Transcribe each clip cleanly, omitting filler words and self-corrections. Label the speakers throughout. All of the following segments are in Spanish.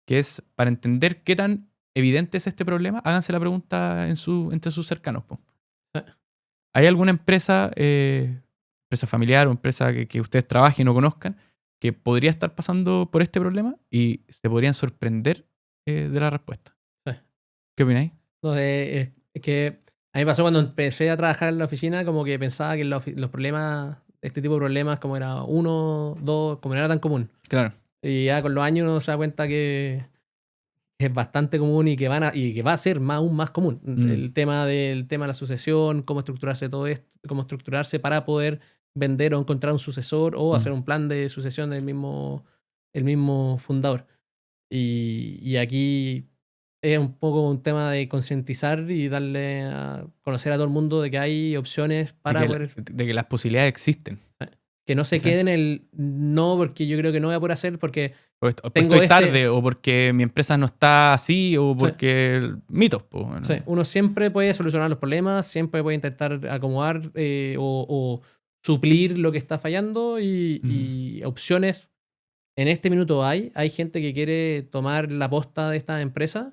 Speaker 1: que es para entender qué tan evidente es este problema, háganse la pregunta entre sus cercanos. Po. ¿Hay alguna empresa, empresa familiar o empresa que ustedes trabajen o conozcan que podría estar pasando por este problema y se podrían sorprender de la respuesta?
Speaker 2: Sí.
Speaker 1: ¿Qué opináis?
Speaker 2: Entonces, es que a mí me pasó cuando empecé a trabajar en la oficina, como que pensaba que los problemas, este tipo de problemas, como era uno, dos, como no era tan común.
Speaker 1: Claro.
Speaker 2: Y ya con los años uno se da cuenta que es bastante común y que va a ser aún más común. El tema de la sucesión, cómo estructurarse todo esto, cómo estructurarse para poder vender o encontrar un sucesor o hacer un plan de sucesión del mismo fundador. Y aquí es un poco un tema de concientizar y darle a conocer a todo el mundo de que hay opciones para
Speaker 1: de que las posibilidades existen.
Speaker 2: Que no se quede en el no, porque yo creo que no voy a poder hacer porque
Speaker 1: pues estoy tarde o porque mi empresa no está así o porque mitos. Pues, ¿no?
Speaker 2: Sí, uno siempre puede solucionar los problemas, siempre puede intentar acomodar o suplir lo que está fallando y opciones. En este minuto hay gente que quiere tomar la posta de esta empresa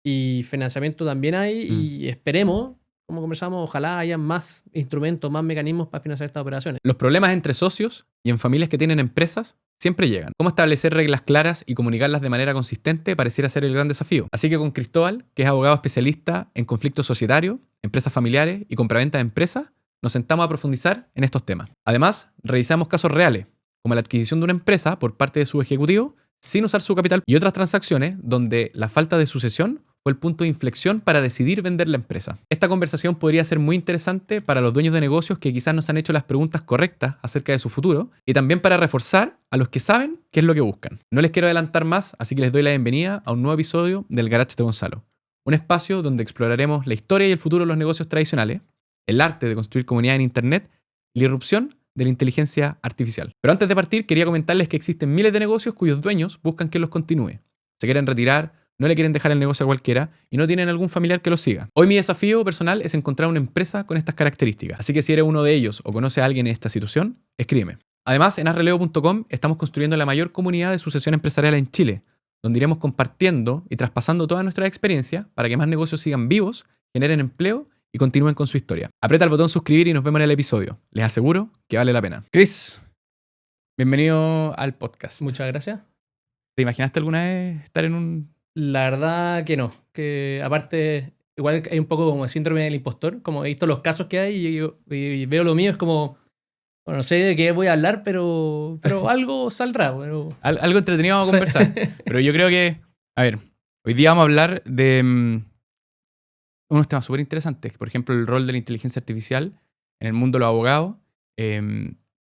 Speaker 2: y financiamiento también hay y esperemos, como conversamos, ojalá haya más instrumentos, más mecanismos para financiar estas operaciones.
Speaker 1: Los problemas entre socios y en familias que tienen empresas siempre llegan. Cómo establecer reglas claras y comunicarlas de manera consistente pareciera ser el gran desafío. Así que con Cristóbal, que es abogado especialista en conflictos societarios, empresas familiares y compraventa de empresas, nos sentamos a profundizar en estos temas. Además, revisamos casos reales, como la adquisición de una empresa por parte de su ejecutivo sin usar su capital y otras transacciones donde la falta de sucesión fue el punto de inflexión para decidir vender la empresa. Esta conversación podría ser muy interesante para los dueños de negocios que quizás nos han hecho las preguntas correctas acerca de su futuro y también para reforzar a los que saben qué es lo que buscan. No les quiero adelantar más, así que les doy la bienvenida a un nuevo episodio del Garage de Gonzalo. Un espacio donde exploraremos la historia y el futuro de los negocios tradicionales, el arte de construir comunidad en Internet y la irrupción de la inteligencia artificial. Pero antes de partir, quería comentarles que existen miles de negocios cuyos dueños buscan que los continúe. Se quieren retirar, no le quieren dejar el negocio a cualquiera y no tienen algún familiar que los siga. Hoy mi desafío personal es encontrar una empresa con estas características. Así que si eres uno de ellos o conoce a alguien en esta situación, escríbeme. Además, en arreleo.com estamos construyendo la mayor comunidad de sucesión empresarial en Chile, donde iremos compartiendo y traspasando toda nuestra experiencia para que más negocios sigan vivos, generen empleo y continúen con su historia. Aprieta el botón suscribir y nos vemos en el episodio. Les aseguro que vale la pena. Chris, bienvenido al podcast.
Speaker 2: Muchas gracias.
Speaker 1: ¿Te imaginaste alguna vez estar en un...?
Speaker 2: La verdad que no. Que aparte, igual hay un poco como el síndrome del impostor. Como he visto los casos que hay y veo lo mío, es como... Bueno, no sé de qué voy a hablar, pero algo saldrá. Pero...
Speaker 1: Algo entretenido vamos a conversar. Pero yo creo que... A ver, hoy día vamos a hablar de unos temas súper interesantes. Por ejemplo, el rol de la inteligencia artificial en el mundo de los abogados.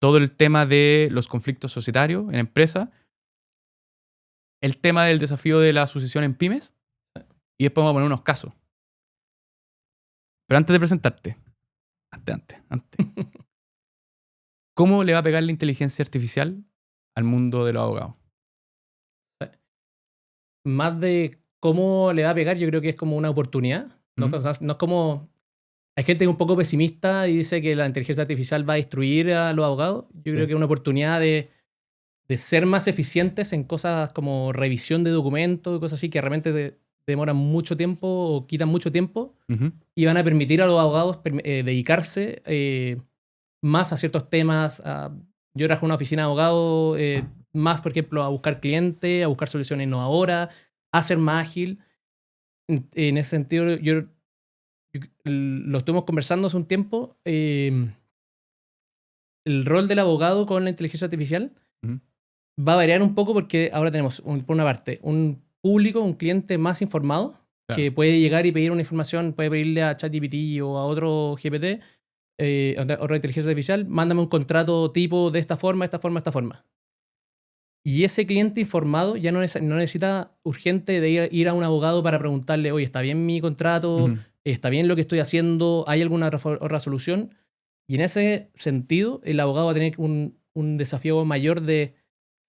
Speaker 1: Todo el tema de los conflictos societarios en empresas. El tema del desafío de la sucesión en pymes. Y después vamos a poner unos casos. Pero antes de presentarte. Antes. ¿Cómo le va a pegar la inteligencia artificial al mundo de los abogados?
Speaker 2: Más de cómo le va a pegar, yo creo que es como una oportunidad. No es como... Hay gente un poco pesimista y dice que la inteligencia artificial va a destruir a los abogados. Yo creo que es una oportunidad de ser más eficientes en cosas como revisión de documentos, cosas así que realmente demoran mucho tiempo o quitan mucho tiempo y van a permitir a los abogados dedicarse más a ciertos temas. Yo trabajo en una oficina de abogados, más, por ejemplo, a buscar clientes, a buscar soluciones innovadoras, a ser más ágil. En ese sentido, yo lo estuvimos conversando hace un tiempo. El rol del abogado con la inteligencia artificial va a variar un poco porque ahora tenemos, por una parte, un público, un cliente más informado, que puede llegar y pedir una información, puede pedirle a ChatGPT o a otro GPT, otra inteligencia artificial, mándame un contrato tipo de esta forma, esta forma, esta forma. Y ese cliente informado ya no necesita urgente de ir a un abogado para preguntarle, oye, ¿está bien mi contrato? ¿Está bien lo que estoy haciendo? ¿Hay alguna otra solución? Y en ese sentido, el abogado va a tener un desafío mayor de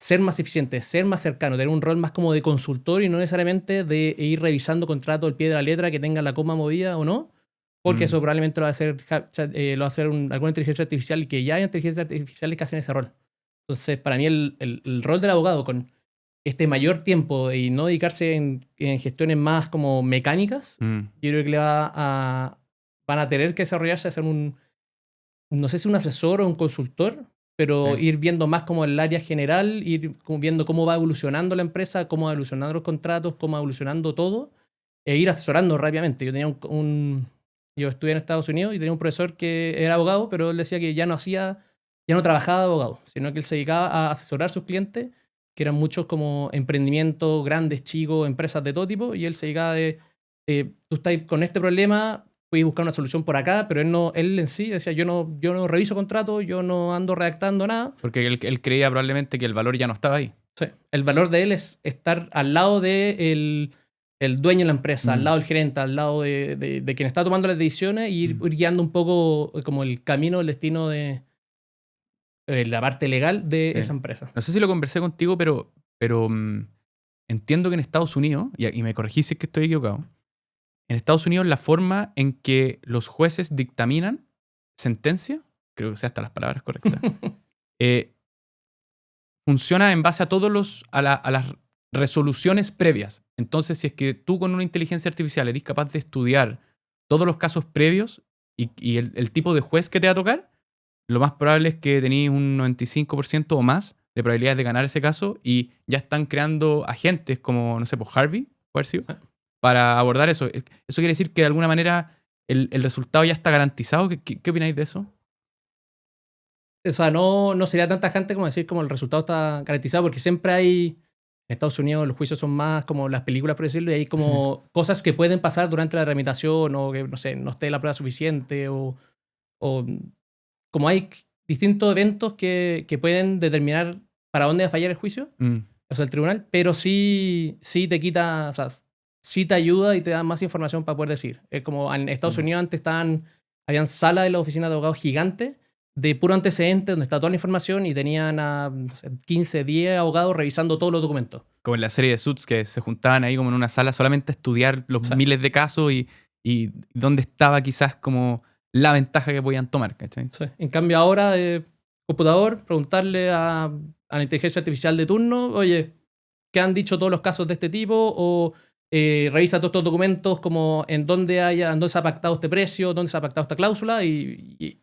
Speaker 2: ser más eficiente, ser más cercano, tener un rol más como de consultor y no necesariamente de ir revisando contrato al pie de la letra que tenga la coma movida o no, porque eso probablemente lo va a hacer, alguna inteligencia artificial, que ya hay inteligencias artificiales que hacen ese rol. Entonces, para mí el rol del abogado con este mayor tiempo y no dedicarse en gestiones más como mecánicas, yo creo que van a tener que desarrollarse, hacer no sé si un asesor o un consultor, pero
Speaker 1: Sí.
Speaker 2: ir viendo más como el área general, ir como viendo cómo va evolucionando la empresa, cómo va evolucionando los contratos, cómo va evolucionando todo, e ir asesorando rápidamente. Yo tenía yo estudié en Estados Unidos y tenía un profesor que era abogado, pero él decía que ya no trabajaba de abogado, sino que él se dedicaba a asesorar a sus clientes, que eran muchos como emprendimientos grandes, chicos, empresas de todo tipo, y él se dedicaba tú estás con este problema, puedes buscar una solución por acá, pero él en sí decía, yo no reviso contratos, yo no ando redactando nada.
Speaker 1: Porque él creía probablemente que el valor ya no estaba ahí.
Speaker 2: Sí. El valor de él es estar al lado de el dueño de la empresa, al lado del gerente, al lado de quien está tomando las decisiones y ir guiando un poco como el camino, el destino de la parte legal de
Speaker 1: Sí.
Speaker 2: esa empresa.
Speaker 1: No sé si lo conversé contigo, pero entiendo que en Estados Unidos, y me corregí si es que estoy equivocado, en Estados Unidos la forma en que los jueces dictaminan sentencia, creo que sea hasta las palabras correctas, funciona en base a a las resoluciones previas. Entonces, si es que tú con una inteligencia artificial eres capaz de estudiar todos los casos previos y el tipo de juez que te va a tocar, lo más probable es que tenéis un 95% o más de probabilidades de ganar ese caso y ya están creando agentes como, no sé, pues Harvey, puede haber sido, para abordar eso. Eso quiere decir que de alguna manera el resultado ya está garantizado. ¿Qué opináis de eso?
Speaker 2: O sea, no sería tan tajante como decir como el resultado está garantizado, porque siempre hay, en Estados Unidos los juicios son más como las películas, por decirlo, y hay como cosas que pueden pasar durante la tramitación o que, no sé, no esté la prueba suficiente o como hay distintos eventos que pueden determinar para dónde va a fallar el juicio, o sea, el tribunal, pero sí te quita, o sea, sí te ayuda y te da más información para poder decir. Es como en Estados Unidos antes habían salas de la oficina de abogados gigantes de puro antecedente donde está toda la información y tenían a no sé, 15, 10 abogados revisando todos los documentos.
Speaker 1: Como en la serie de Suits, que se juntaban ahí como en una sala solamente a estudiar los miles de casos y dónde estaba quizás como la ventaja que podían tomar, ¿cachai?
Speaker 2: Sí. En cambio ahora, computador, preguntarle a la inteligencia artificial de turno, oye, ¿qué han dicho todos los casos de este tipo? O revisa todos estos documentos como en dónde se ha pactado este precio, dónde se ha pactado esta cláusula y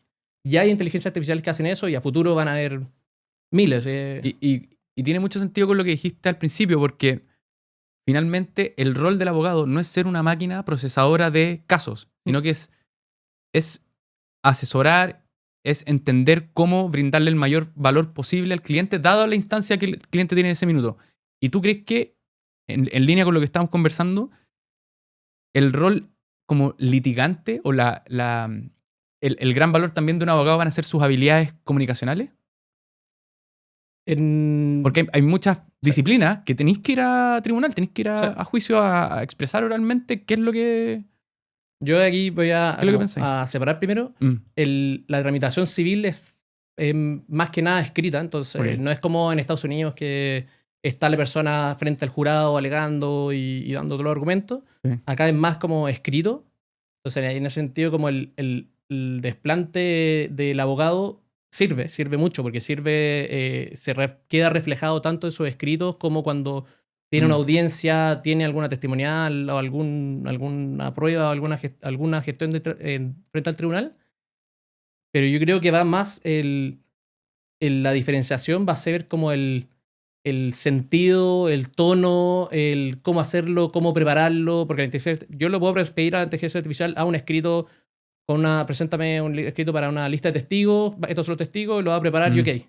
Speaker 2: hay inteligencias artificiales que hacen eso y a futuro van a haber miles.
Speaker 1: Y tiene mucho sentido con lo que dijiste al principio, porque finalmente el rol del abogado no es ser una máquina procesadora de casos, sino que es asesorar, es entender cómo brindarle el mayor valor posible al cliente, dado la instancia que el cliente tiene en ese minuto. ¿Y tú crees que, en línea con lo que estamos conversando, el rol como litigante o el gran valor también de un abogado van a ser sus habilidades comunicacionales? Porque hay muchas disciplinas que tenéis que ir a tribunal, tenéis que ir a juicio a expresar oralmente qué es lo que...
Speaker 2: Yo aquí voy
Speaker 1: ¿Qué es lo que pensáis?
Speaker 2: a separar primero. La tramitación civil es más que nada escrita, entonces no es como en Estados Unidos que está la persona frente al jurado alegando y dando todos los argumentos.
Speaker 1: Sí.
Speaker 2: Acá es más como escrito. Entonces, en ese sentido, como el desplante del abogado sirve mucho, porque queda reflejado tanto en sus escritos como cuando tiene una audiencia, tiene alguna testimonial o alguna prueba o alguna gestión frente al tribunal. Pero yo creo que va más la diferenciación va a ser como el sentido, el tono, el cómo hacerlo, cómo prepararlo, porque yo lo puedo pedir a la inteligencia artificial a un escrito preséntame un escrito para una lista de testigos, estos son los testigos, lo va a preparar y ok.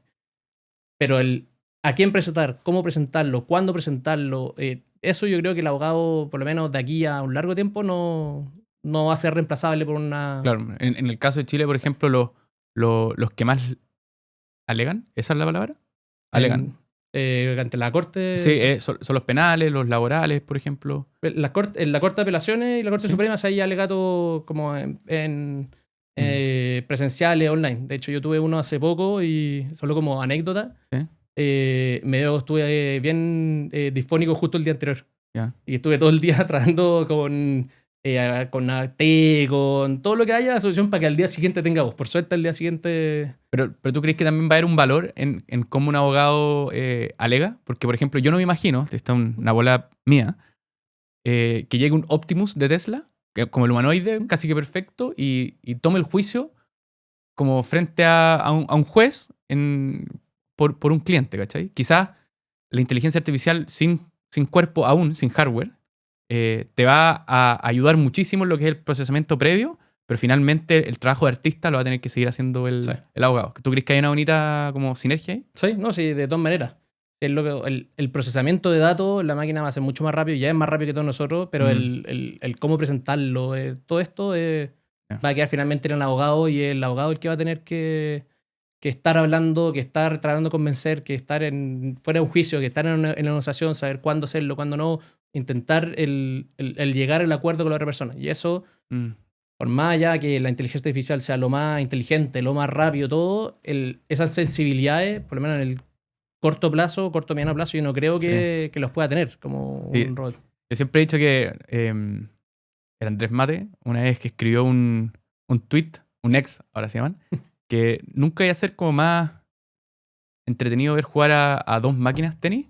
Speaker 2: Pero a quién presentar, cómo presentarlo, cuándo presentarlo, eso yo creo que el abogado, por lo menos de aquí a un largo tiempo, no va a ser reemplazable por una...
Speaker 1: Claro, en el caso de Chile, por ejemplo, los que más alegan, ¿esa es la palabra? Alegan.
Speaker 2: Ante la Corte...
Speaker 1: Sí, son los penales, los laborales, por ejemplo.
Speaker 2: En la Corte de Apelaciones y la Corte Suprema hay alegatos como presenciales, online. De hecho, yo tuve uno hace poco y solo como anécdota.
Speaker 1: ¿Sí?
Speaker 2: Estuve bien disfónico justo el día anterior.
Speaker 1: Yeah.
Speaker 2: Y estuve todo el día tratando con con té, con todo lo que haya asociación para que al día siguiente tenga voz. Por suerte, al día siguiente...
Speaker 1: Pero ¿tú crees que también va a haber un valor en cómo un abogado alega? Porque, por ejemplo, yo no me imagino, esta es una bola mía, que llegue un Optimus de Tesla, que, como el humanoide, casi que perfecto, y tome el juicio como frente a un juez por un cliente, ¿cachai? Quizás la inteligencia artificial sin cuerpo aún, sin hardware, te va a ayudar muchísimo en lo que es el procesamiento previo, pero finalmente el trabajo de artista lo va a tener que seguir haciendo
Speaker 2: Sí.
Speaker 1: el abogado. ¿Tú crees que hay una bonita como sinergia ahí?
Speaker 2: Sí, no, sí, de todas maneras. El procesamiento de datos, la máquina va a ser mucho más rápido, ya es más rápido que todos nosotros, pero el cómo presentarlo, todo esto va a quedar finalmente en el abogado, y el abogado el que va a tener que estar hablando, que estar tratando de convencer, que estar fuera de un juicio, que estar en una negociación, saber cuándo hacerlo, cuándo no, intentar el llegar al acuerdo con la otra persona. Y eso, por más allá que la inteligencia artificial sea lo más inteligente, lo más rápido, todo, esas sensibilidades, por lo menos en el corto plazo, corto mediano plazo, yo no creo que los pueda tener como
Speaker 1: Sí.
Speaker 2: un robot.
Speaker 1: Yo siempre he dicho que el Andrés Mate, una vez que escribió un tweet, un ex, ahora se llaman, que nunca iba a ser como más entretenido ver jugar a dos máquinas tenis.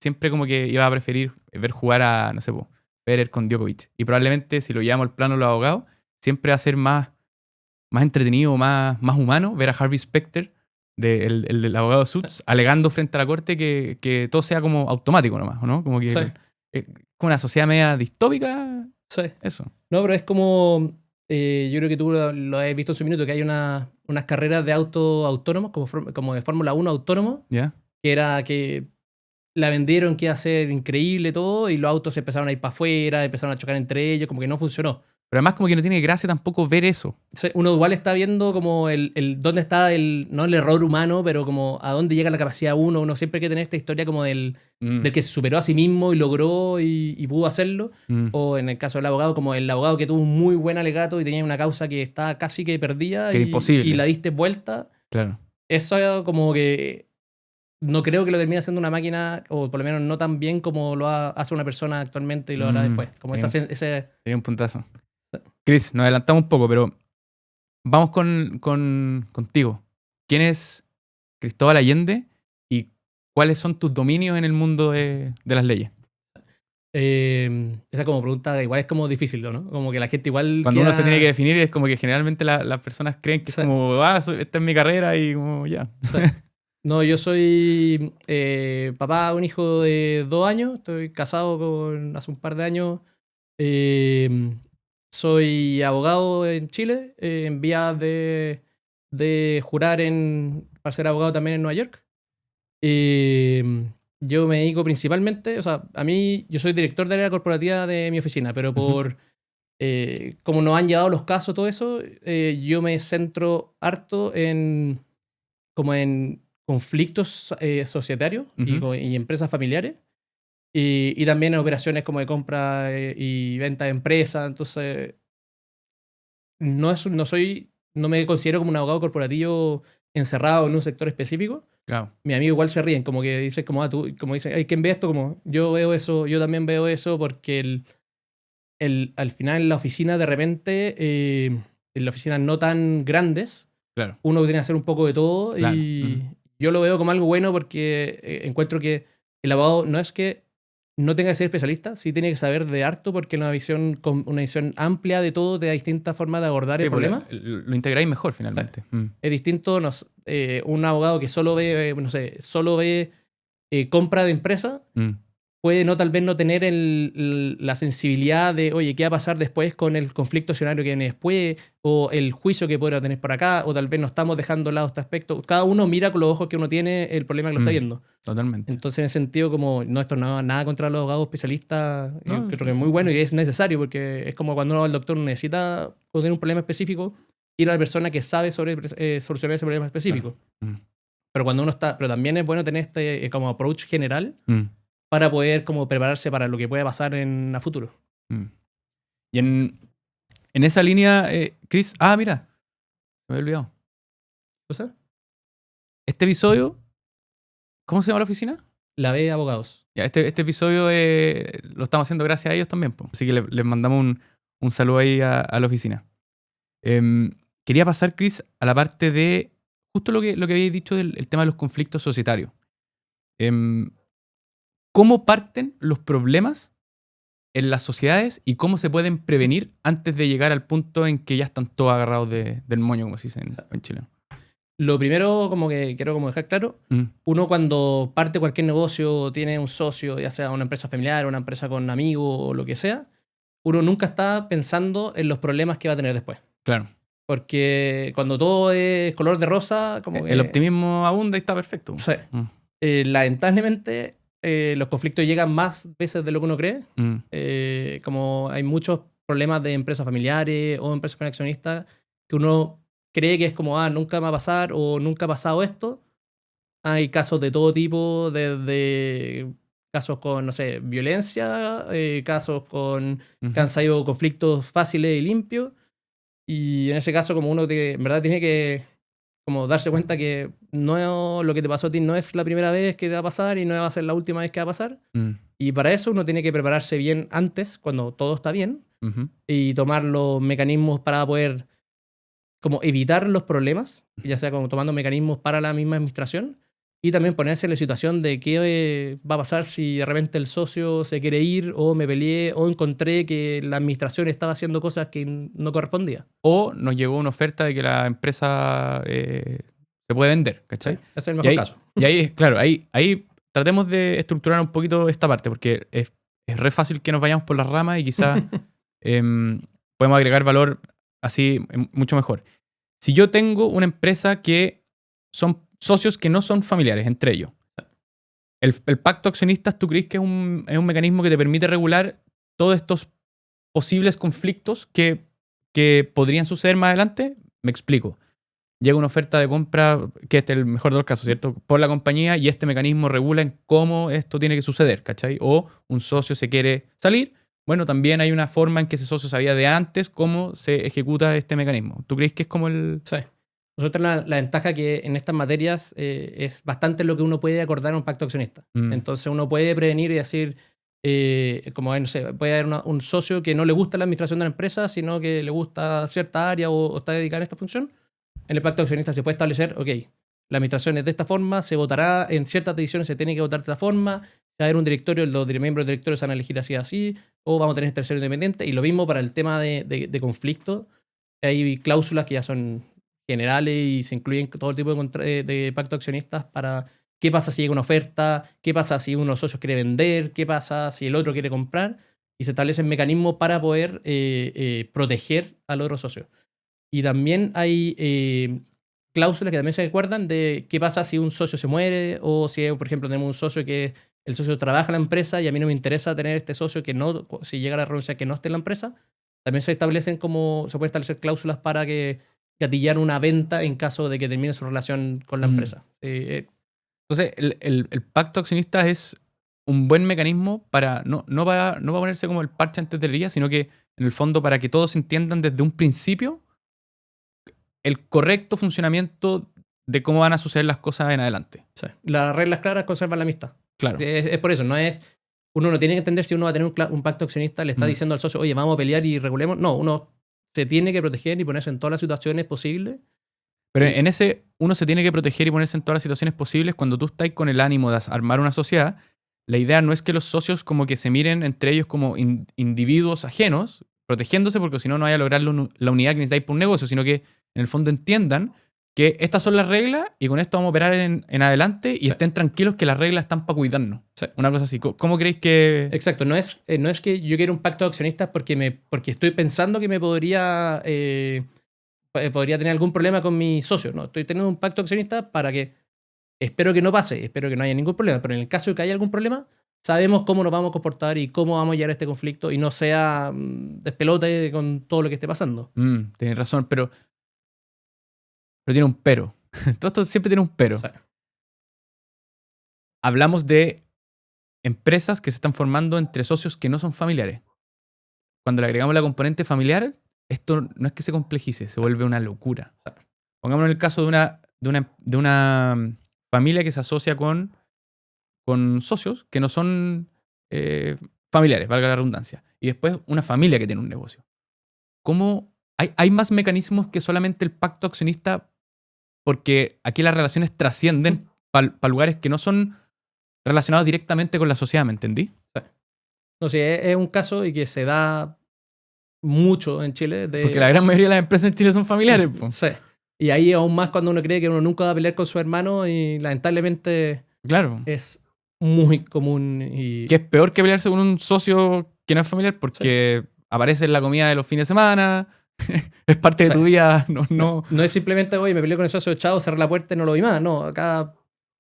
Speaker 1: Siempre como que iba a preferir ver jugar a, no sé, Federer con Djokovic. Y probablemente si lo llevamos al plano de los abogados, siempre va a ser más entretenido, más humano ver a Harvey Specter, el del abogado Suits, alegando frente a la corte que todo sea como automático nomás, ¿no? Como que
Speaker 2: Sí.
Speaker 1: es como una sociedad media distópica.
Speaker 2: Sí.
Speaker 1: Eso.
Speaker 2: No, pero es como, yo creo que tú lo has visto en su minuto, que hay unas carreras de auto autónomos, como de Fórmula 1 autónomo,
Speaker 1: ¿Ya?
Speaker 2: que era que la vendieron que iba a ser increíble todo, y los autos empezaron a ir para afuera, empezaron a chocar entre ellos, como que no funcionó.
Speaker 1: Pero además como que no tiene gracia tampoco ver eso.
Speaker 2: Uno igual está viendo como dónde está no el error humano, pero como a dónde llega la capacidad uno siempre hay que tener esta historia como del que se superó a sí mismo y logró y pudo hacerlo. O en el caso del abogado, como el abogado que tuvo un muy buen alegato y tenía una causa que estaba casi que perdida,
Speaker 1: Que era imposible.
Speaker 2: y la diste vuelta.
Speaker 1: Claro.
Speaker 2: Eso como que no creo que lo termine haciendo una máquina, o por lo menos no tan bien como lo hace una persona actualmente y lo hará después. Como ese...
Speaker 1: Sería un puntazo. Chris, nos adelantamos un poco, pero vamos contigo. ¿Quién es Cristóbal Allende y cuáles son tus dominios en el mundo de las leyes?
Speaker 2: Esa como pregunta igual es como difícil, ¿no? Como que la gente igual...
Speaker 1: Cuando uno se tiene que definir es como que generalmente las personas creen que
Speaker 2: Sí.
Speaker 1: es como, esta es mi carrera y como ya.
Speaker 2: Sí. No, yo soy papá de un hijo de 2 años, estoy casado hace un par de años. Soy abogado en Chile, en vías de jurar para ser abogado también en Nueva York. Yo me dedico principalmente, o sea, yo soy director de área corporativa de mi oficina, pero como nos han llevado los casos, todo eso, yo me centro harto en conflictos societarios y empresas familiares. Y también en operaciones como de compra y venta de empresas. Entonces, no me considero como un abogado corporativo encerrado en un sector específico.
Speaker 1: Claro.
Speaker 2: Mis amigos igual se ríen, como que dicen, como dicen, hay quien ve esto, como yo veo eso, yo también veo eso, porque al final en la oficina, de repente, en las oficinas no tan grandes,
Speaker 1: Claro.
Speaker 2: uno tiene que hacer un poco de todo.
Speaker 1: Claro.
Speaker 2: Y yo lo veo como algo bueno, porque encuentro que el abogado no es que no tenga que ser especialista, sí tiene que saber de harto, porque una visión amplia de todo, de distintas formas de abordar el problema.
Speaker 1: Lo integráis mejor finalmente.
Speaker 2: Sí. Es distinto un abogado que solo ve, compra de empresa, puede tal vez no tener la sensibilidad de, oye, ¿qué va a pasar después con el conflicto accionario que viene después? O el juicio que podrá tener por acá, o tal vez no estamos dejando de lado este aspecto. Cada uno mira con los ojos que uno tiene el problema que lo está viendo.
Speaker 1: Totalmente.
Speaker 2: Entonces, en ese sentido, como esto no nada contra los abogados especialistas,
Speaker 1: No,
Speaker 2: yo creo que es muy bueno y es necesario, porque es como cuando uno va al doctor, necesita tener un problema específico, ir a la persona que sabe solucionar ese problema específico.
Speaker 1: Claro.
Speaker 2: Pero cuando uno está, pero también es bueno tener este como approach general para poder como prepararse para lo que pueda pasar en el futuro.
Speaker 1: Y en esa línea, Chris, mira, me había olvidado.
Speaker 2: ¿O sea?
Speaker 1: Este episodio, ¿cómo se llama la oficina?
Speaker 2: La B Abogados.
Speaker 1: Ya, este episodio lo estamos haciendo gracias a ellos también, po. Así que les mandamos Un saludo ahí a la oficina. Quería pasar, Chris, a la parte de justo lo que habéis dicho del el tema de los conflictos societarios. ¿Cómo parten los problemas en las sociedades y cómo se pueden prevenir antes de llegar al punto en que ya están todos agarrados del moño, como se dice en chileno?
Speaker 2: Lo primero, como que quiero como dejar claro, uno cuando parte cualquier negocio, tiene un socio, ya sea una empresa familiar, una empresa con amigos o lo que sea, uno nunca está pensando en los problemas que va a tener después.
Speaker 1: Claro.
Speaker 2: Porque cuando todo es color de rosa, como que...
Speaker 1: El optimismo abunda y está perfecto.
Speaker 2: Sí. Lamentablemente, los conflictos llegan más veces de lo que uno cree. Como hay muchos problemas de empresas familiares o empresas con accionistas que uno cree que es como, nunca me va a pasar o nunca ha pasado esto. Hay casos de todo tipo, desde casos con, no sé, violencia, casos con que han salido conflictos fáciles y limpios. Y en ese caso, como uno en verdad tiene que como darse cuenta que no, lo que te pasó a ti no es la primera vez que te va a pasar y no va a ser la última vez que va a pasar. Y para eso uno tiene que prepararse bien antes, cuando todo está bien, y tomar los mecanismos para poder como evitar los problemas, ya sea como tomando mecanismos para la misma administración, y también ponerse en la situación de qué va a pasar si de repente el socio se quiere ir o me peleé o encontré que la administración estaba haciendo cosas que no correspondía.
Speaker 1: O nos llegó una oferta de que la empresa se puede vender, ¿cachai?
Speaker 2: Sí, ese es el mejor caso.
Speaker 1: Y ahí, claro, ahí tratemos de estructurar un poquito esta parte, porque es re fácil que nos vayamos por las ramas y quizás podemos agregar valor así mucho mejor. Si yo tengo una empresa que son socios que no son familiares entre ellos, el pacto de accionistas, ¿tú crees que es un mecanismo que te permite regular todos estos posibles conflictos que podrían suceder más adelante? Me explico. Llega una oferta de compra, que este es el mejor de los casos, ¿cierto? Por la compañía, y este mecanismo regula en cómo esto tiene que suceder, ¿cachai? O un socio se quiere salir. Bueno, también hay una forma en que ese socio sabía de antes cómo se ejecuta este mecanismo. ¿Tú crees que es como el...?
Speaker 2: Sí. Nosotros la ventaja que en estas materias es bastante lo que uno puede acordar en un pacto accionista. Entonces uno puede prevenir y decir, como no sé, puede haber un socio que no le gusta la administración de la empresa, sino que le gusta cierta área o está dedicado a esta función. En el pacto accionista se puede establecer, ok, la administración es de esta forma, se votará en ciertas decisiones, se tiene que votar de esta forma, va a haber un directorio, los miembros del directorio se van a elegir así, o vamos a tener tercero independiente. Y lo mismo para el tema de conflicto. Hay cláusulas que ya son generales y se incluyen todo tipo de pacto accionistas para qué pasa si llega una oferta, qué pasa si uno de los socios quiere vender, qué pasa si el otro quiere comprar, y se establecen mecanismos para poder proteger al otro socio. Y también hay cláusulas que también se recuerdan de qué pasa si un socio se muere o si, por ejemplo, tenemos un socio que el socio trabaja en la empresa y a mí no me interesa tener este socio que no, si llega a la renuncia, que no esté en la empresa. También se establecen se pueden establecer cláusulas para que gatillar una venta en caso de que termine su relación con la empresa.
Speaker 1: Entonces, el pacto accionista es un buen mecanismo para no va a ponerse como el parche antes de la herida, sino que en el fondo para que todos entiendan desde un principio el correcto funcionamiento de cómo van a suceder las cosas en adelante.
Speaker 2: Sí. Las reglas claras conservan la amistad.
Speaker 1: Claro.
Speaker 2: Es por eso, uno no tiene que entender si uno va a tener un pacto accionista, le está diciendo al socio, oye, vamos a pelear y regulemos. No, uno se tiene que proteger y ponerse en todas las situaciones posibles.
Speaker 1: Pero en ese, uno se tiene que proteger y ponerse en todas las situaciones posibles. Cuando tú estás con el ánimo de armar una sociedad, la idea no es que los socios como que se miren entre ellos como individuos ajenos, protegiéndose, porque si no, no vaya a lograr la unidad que necesitáis por un negocio, sino que en el fondo entiendan que estas son las reglas y con esto vamos a operar en adelante y estén tranquilos que las reglas están para cuidarnos. Sí. Una cosa así. ¿Cómo creéis que...?
Speaker 2: Exacto. No es que yo quiero un pacto de accionistas porque estoy pensando que me podría tener algún problema con mi socio. No, estoy teniendo un pacto de accionistas para que espero que no pase, espero que no haya ningún problema, pero en el caso de que haya algún problema, sabemos cómo nos vamos a comportar y cómo vamos a llegar a este conflicto y no sea despelote con todo lo que esté pasando.
Speaker 1: Tienes razón, pero tiene un pero. Todo esto siempre tiene un pero. Sí. Hablamos de empresas que se están formando entre socios que no son familiares. Cuando le agregamos la componente familiar, esto no es que se complejice, se vuelve una locura. Pongámonos en el caso de una familia que se asocia con socios que no son familiares, valga la redundancia. Y después una familia que tiene un negocio. ¿cómo hay más mecanismos que solamente el pacto accionista? Porque aquí las relaciones trascienden para lugares que no son relacionados directamente con la sociedad, ¿me entendí?
Speaker 2: No sé, es un caso y que se da mucho en Chile.
Speaker 1: Porque la gran mayoría de las empresas en Chile son familiares, po.
Speaker 2: Sí. Y ahí aún más cuando uno cree que uno nunca va a pelear con su hermano y lamentablemente
Speaker 1: Claro.
Speaker 2: es muy común. Y
Speaker 1: Que es peor que pelearse con un socio que no es familiar porque aparece en la comida de los fines de semana, es parte de tu vida, no.
Speaker 2: No es simplemente, oye, me peleé con el socio, chao, cerré la puerta y no lo vi más. No, acá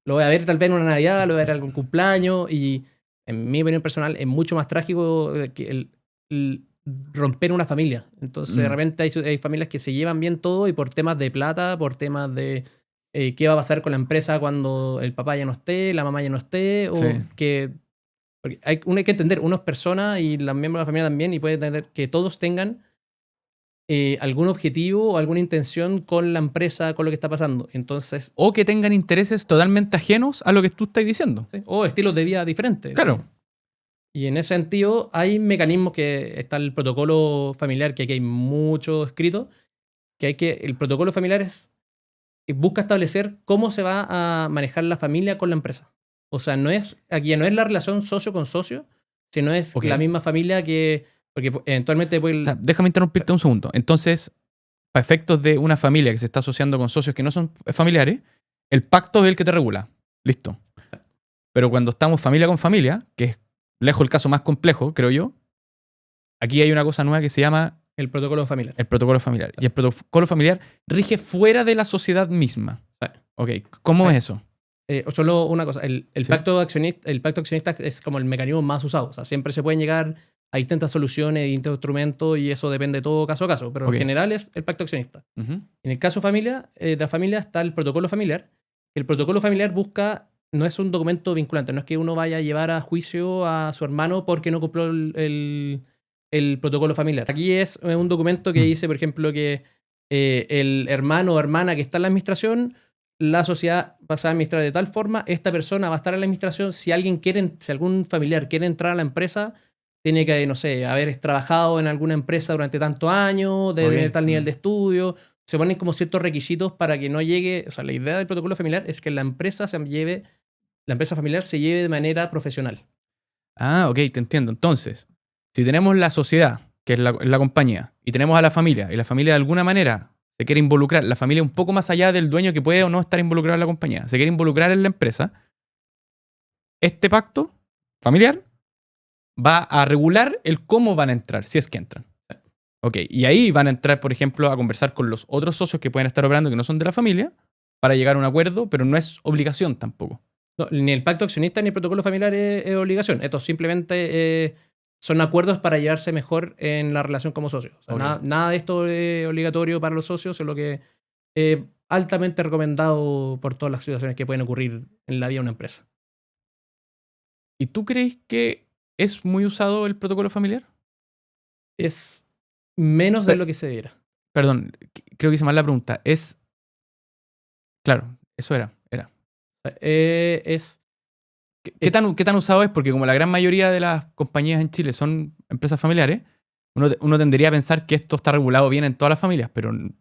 Speaker 2: lo voy a ver tal vez en una Navidad, lo voy a ver en algún cumpleaños y en mi opinión personal es mucho más trágico que el romper una familia. Entonces de repente hay familias que se llevan bien todo y por temas de plata, por temas de qué va a pasar con la empresa cuando el papá ya no esté, la mamá ya no esté, o que... Porque uno hay que entender, uno es persona y los miembros de la familia también y puede tener que todos tengan algún objetivo o alguna intención con la empresa, con lo que está pasando. Entonces,
Speaker 1: O que tengan intereses totalmente ajenos a lo que tú estás diciendo.
Speaker 2: ¿sí? O estilos de vida diferentes.
Speaker 1: Claro.
Speaker 2: Y en ese sentido hay mecanismos que está el protocolo familiar, que aquí hay mucho escrito, el protocolo familiar busca establecer cómo se va a manejar la familia con la empresa. O sea, aquí ya no es la relación socio con socio, sino es la misma familia porque eventualmente
Speaker 1: O sea, déjame interrumpirte un segundo. Entonces, para efectos de una familia que se está asociando con socios que no son familiares, el pacto es el que te regula. Listo. Pero cuando estamos familia con familia, que es lejos el caso más complejo, creo yo, aquí hay una cosa nueva que se llama
Speaker 2: el protocolo familiar.
Speaker 1: El protocolo familiar. Y el protocolo familiar rige fuera de la sociedad misma. Ok, ¿cómo es eso?
Speaker 2: Solo una cosa, el pacto accionista es como el mecanismo más usado. O sea, siempre se pueden llegar a distintas soluciones, distintos instrumentos, y eso depende de todo caso a caso. Pero en general es el pacto accionista. En el caso de la familia está el protocolo familiar. El protocolo familiar no es un documento vinculante, no es que uno vaya a llevar a juicio a su hermano porque no cumplió el protocolo familiar. Aquí es un documento que dice, por ejemplo, que el hermano o hermana que está en la administración, la sociedad va a administrar de tal forma, esta persona va a estar en la administración, si algún familiar quiere entrar a la empresa, tiene que, no sé, haber trabajado en alguna empresa durante tantos años, de tener tal nivel de estudio. Se ponen como ciertos requisitos para que no llegue, o sea, la idea del protocolo familiar es que la empresa familiar se lleve de manera profesional.
Speaker 1: Ah, ok, te entiendo. Entonces, si tenemos la sociedad, que es la compañía, y tenemos a la familia, y la familia de alguna manera se quiere involucrar, la familia un poco más allá del dueño que puede o no estar involucrado en la compañía, se quiere involucrar en la empresa, este pacto familiar va a regular el cómo van a entrar, si es que entran. Ok, y ahí van a entrar, por ejemplo, a conversar con los otros socios que pueden estar operando que no son de la familia para llegar a un acuerdo, pero no es obligación tampoco.
Speaker 2: No, ni el pacto accionista ni el protocolo familiar es obligación. Esto simplemente son acuerdos para llevarse mejor en la relación como socios. O sea, nada de esto es obligatorio para los socios, es lo que es altamente recomendado por todas las situaciones que pueden ocurrir en la vida de una empresa.
Speaker 1: ¿Y tú crees que es muy usado el protocolo familiar?
Speaker 2: Es menos de lo que se debiera.
Speaker 1: Perdón, creo que hice mal la pregunta. Claro, eso era. ¿Qué tan usado es? Porque como la gran mayoría de las compañías en Chile son empresas familiares, uno tendería a pensar que esto está regulado bien en todas las familias, pero no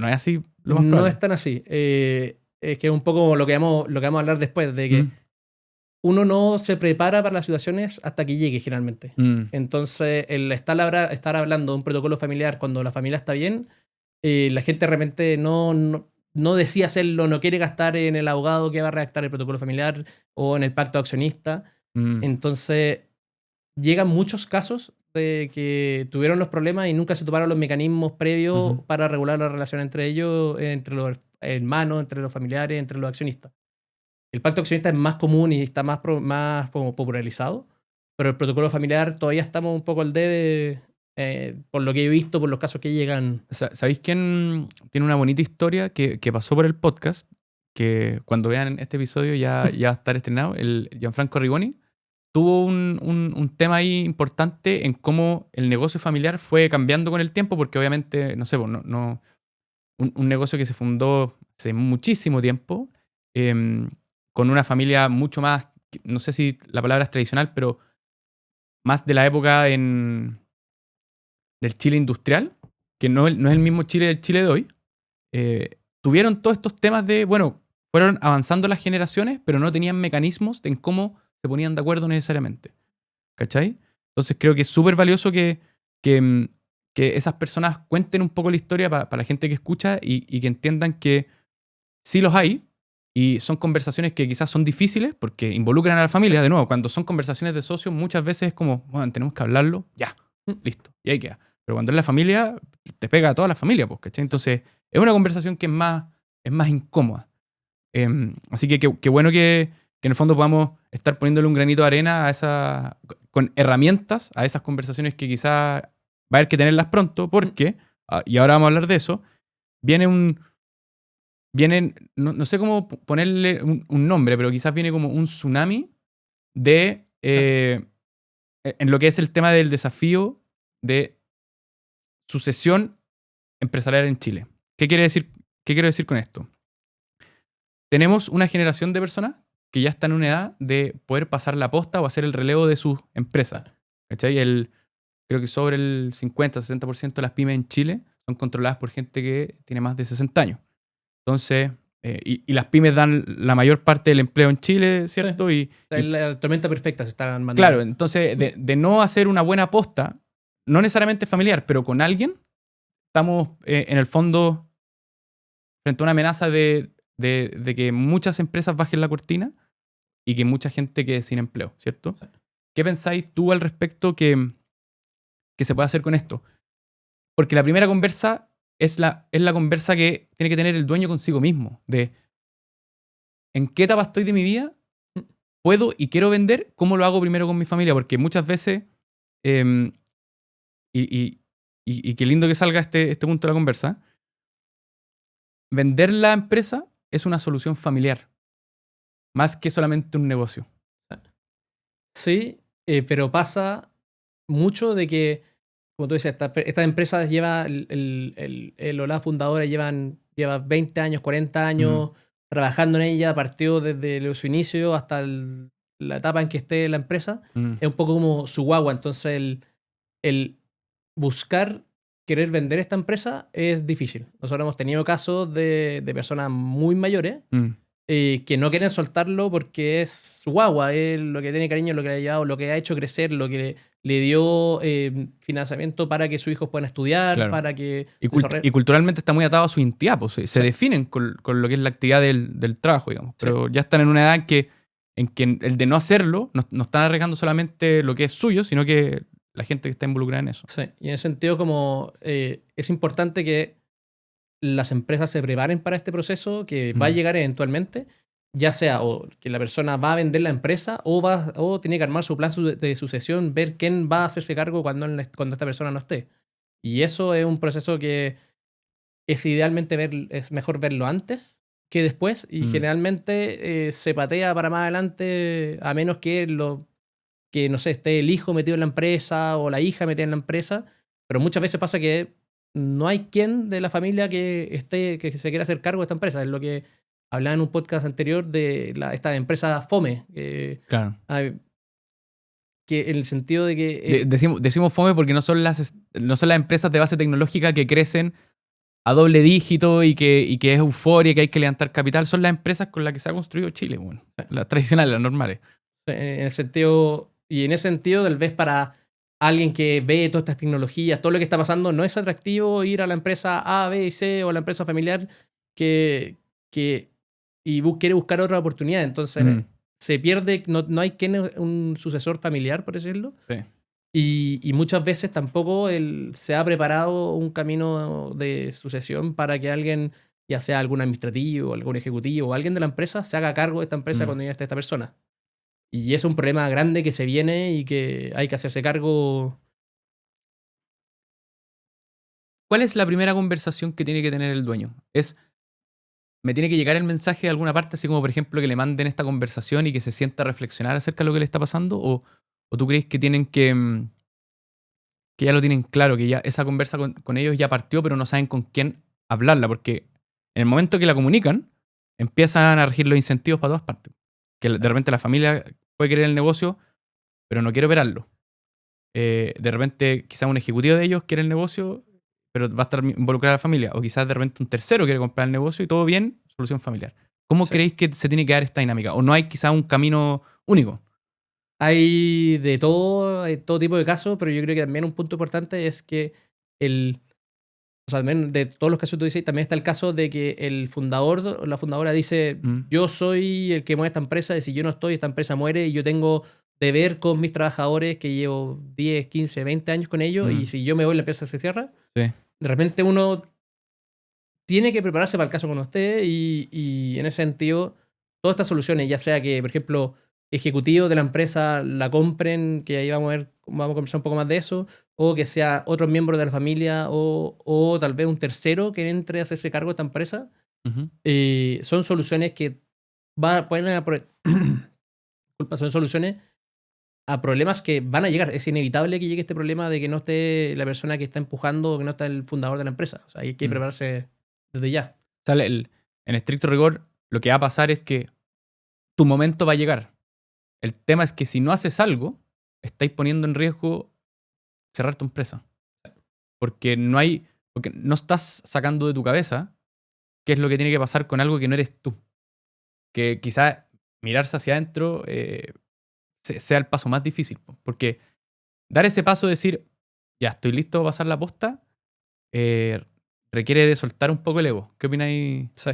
Speaker 1: es así lo más probable.
Speaker 2: No es tan así. Es que es un poco lo que vamos a hablar después, de que uno no se prepara para las situaciones hasta que llegue, generalmente. Entonces, el estar hablando de un protocolo familiar cuando la familia está bien, la gente realmente no decide hacerlo, no quiere gastar en el abogado que va a redactar el protocolo familiar o en el pacto accionista. Entonces, llegan muchos casos de que tuvieron los problemas y nunca se tomaron los mecanismos previos para regular la relación entre ellos, entre los hermanos, entre los familiares, entre los accionistas. El pacto accionista es más común y está más como popularizado, pero el protocolo familiar todavía estamos un poco al debe, por lo que he visto, por los casos que llegan.
Speaker 1: ¿Sabéis quién tiene una bonita historia que pasó por el podcast? Que cuando vean este episodio ya va a estar estrenado. El Gianfranco Rigoni tuvo un tema ahí importante en cómo el negocio familiar fue cambiando con el tiempo, porque obviamente, no sé, un negocio que se fundó hace muchísimo tiempo, con una familia mucho más, no sé si la palabra es tradicional, pero más de la época del Chile industrial, que no es el mismo Chile del Chile de hoy, tuvieron todos estos temas de, bueno, fueron avanzando las generaciones, pero no tenían mecanismos en cómo se ponían de acuerdo necesariamente. ¿Cachai? Entonces creo que es súper valioso que esas personas cuenten un poco la historia para la gente que escucha y que entiendan que sí los hay y son conversaciones que quizás son difíciles porque involucran a la familia. De nuevo, cuando son conversaciones de socios, muchas veces es como, bueno, tenemos que hablarlo, ya, listo, y ahí queda. Pero cuando es la familia, te pega a toda la familia, pues, ¿cachai? Entonces es una conversación que es más incómoda. Así que qué bueno que en el fondo podamos estar poniéndole un granito de arena con herramientas a esas conversaciones que quizás va a haber que tenerlas pronto, porque, y ahora vamos a hablar de eso, viene, no sé cómo ponerle un nombre, pero quizás viene como un tsunami en lo que es el tema del desafío de sucesión empresarial en Chile. ¿Qué quiero decir con esto? Tenemos una generación de personas que ya están en una edad de poder pasar la posta o hacer el relevo de sus empresas. ¿Cachai? Creo que sobre el 50-60% de las pymes en Chile son controladas por gente que tiene más de 60 años. Entonces, y las pymes dan la mayor parte del empleo en Chile, ¿cierto?
Speaker 2: Sí. La tormenta perfecta se están mandando.
Speaker 1: Claro, entonces, de no hacer una buena posta, no necesariamente familiar, pero con alguien, estamos en el fondo frente a una amenaza de que muchas empresas bajen la cortina y que mucha gente quede sin empleo, ¿cierto? Sí. ¿Qué pensáis tú al respecto que se puede hacer con esto? Porque la primera conversa es la conversa que tiene que tener el dueño consigo mismo, de ¿en qué etapa estoy de mi vida? ¿Puedo y quiero vender? ¿Cómo lo hago primero con mi familia? Porque muchas veces, y qué lindo que salga este punto de la conversa, vender la empresa es una solución familiar, más que solamente un negocio.
Speaker 2: Sí, pero pasa mucho de que, como tú dices, estas empresas llevan, la fundadora lleva 20 años, 40 años trabajando en ella, partió desde su inicio hasta la etapa en que esté la empresa. Es un poco como su guagua, entonces el buscar querer vender esta empresa es difícil. Nosotros hemos tenido casos de personas muy mayores que no quieren soltarlo porque es su guagua, es lo que tiene cariño, lo que le ha llevado, lo que ha hecho crecer, lo que le dio financiamiento para que sus hijos puedan estudiar, claro, para que...
Speaker 1: Y culturalmente está muy atado a su identidad, pues, se definen con lo que es la actividad del trabajo, digamos. Pero ya están en una edad en que el de no hacerlo, no están arriesgando solamente lo que es suyo, sino que la gente que está involucrada en eso.
Speaker 2: Sí, y en ese sentido como es importante que las empresas se preparen para este proceso que va a llegar eventualmente, ya sea o que la persona va a vender la empresa o tiene que armar su plan de sucesión, ver quién va a hacerse cargo cuando esta persona no esté. Y eso es un proceso que es es mejor verlo antes que después y generalmente se patea para más adelante a menos que no sé, esté el hijo metido en la empresa o la hija metida en la empresa, pero muchas veces pasa que no hay quien de la familia que se quiera hacer cargo de esta empresa. Es lo que hablaba en un podcast anterior de esta empresa FOME.
Speaker 1: Claro.
Speaker 2: Que en el sentido de que...
Speaker 1: decimos FOME porque no son las empresas de base tecnológica que crecen a doble dígito y que es euforia, que hay que levantar capital. Son las empresas con las que se ha construido Chile, bueno, las tradicionales, las normales.
Speaker 2: En ese sentido, tal vez para alguien que ve todas estas tecnologías, todo lo que está pasando, no es atractivo ir a la empresa A, B y C o a la empresa familiar quiere buscar otra oportunidad. Entonces se pierde, no hay un sucesor familiar, por decirlo.
Speaker 1: Sí.
Speaker 2: Y muchas veces tampoco se ha preparado un camino de sucesión para que alguien, ya sea algún administrativo, algún ejecutivo o alguien de la empresa, se haga cargo de esta empresa cuando ya esté esta persona. Y es un problema grande que se viene y que hay que hacerse cargo.
Speaker 1: ¿Cuál es la primera conversación que tiene que tener el dueño? ¿Me tiene que llegar el mensaje de alguna parte, así como por ejemplo que le manden esta conversación y que se sienta a reflexionar acerca de lo que le está pasando? ¿O tú crees que tienen que ya lo tienen claro, que ya esa conversa con ellos ya partió, pero no saben con quién hablarla? Porque en el momento que la comunican, empiezan a regir los incentivos para todas partes. Que de repente la familia puede querer el negocio, pero no quiere operarlo. de repente quizás un ejecutivo de ellos quiere el negocio, pero va a estar involucrada la familia. O quizás de repente un tercero quiere comprar el negocio y todo bien, solución familiar. ¿Cómo creéis que se tiene que dar esta dinámica? ¿O no hay quizás un camino único?
Speaker 2: Hay de todo, hay todo tipo de casos, pero yo creo que también un punto importante es que o sea, también de todos los casos que tú dices, también está el caso de que el fundador o la fundadora dice, yo soy el que mueve esta empresa, y si yo no estoy, esta empresa muere, y yo tengo deber con mis trabajadores que llevo 10, 15, 20 años con ellos, y si yo me voy, la empresa se cierra.
Speaker 1: Sí.
Speaker 2: De repente uno tiene que prepararse para el caso con usted, y en ese sentido, todas estas soluciones, ya sea que, por ejemplo, ejecutivos de la empresa la compren, que ahí vamos a conversar un poco más de eso, o que sea otros miembros de la familia, o tal vez un tercero que entre a hacerse cargo de esta empresa, son soluciones que son soluciones a problemas que van a llegar. Es inevitable que llegue este problema de que no esté la persona que está empujando o que no está el fundador de la empresa. O sea, hay que prepararse desde ya.
Speaker 1: O sea, en estricto rigor, lo que va a pasar es que tu momento va a llegar. El tema es que si no haces algo, estáis poniendo en riesgo cerrar tu empresa. Porque no estás sacando de tu cabeza qué es lo que tiene que pasar con algo que no eres tú. Que quizás mirarse hacia adentro sea el paso más difícil. Porque dar ese paso de decir, ya estoy listo para pasar la posta, requiere de soltar un poco el ego. ¿Qué opináis?
Speaker 2: Sí.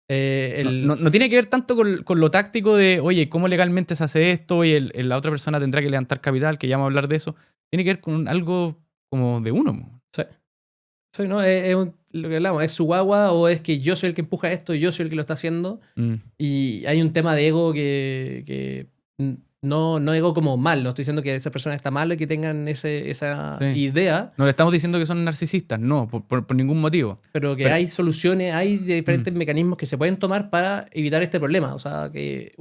Speaker 1: No tiene que ver tanto con lo táctico de, oye, ¿cómo legalmente se hace esto? Y la otra persona tendrá que levantar capital, que ya vamos a hablar de eso. Tiene que ver con algo como de uno.
Speaker 2: Sí. Sí, ¿no? Lo que hablamos, ¿es su guagua o es que yo soy el que empuja esto y yo soy el que lo está haciendo? Y hay un tema de ego que no ego como mal, no estoy diciendo que esa persona está mal y que tengan esa idea.
Speaker 1: No le estamos diciendo que son narcisistas, no, por ningún motivo.
Speaker 2: Pero hay soluciones, hay diferentes mecanismos que se pueden tomar para evitar este problema. O sea, que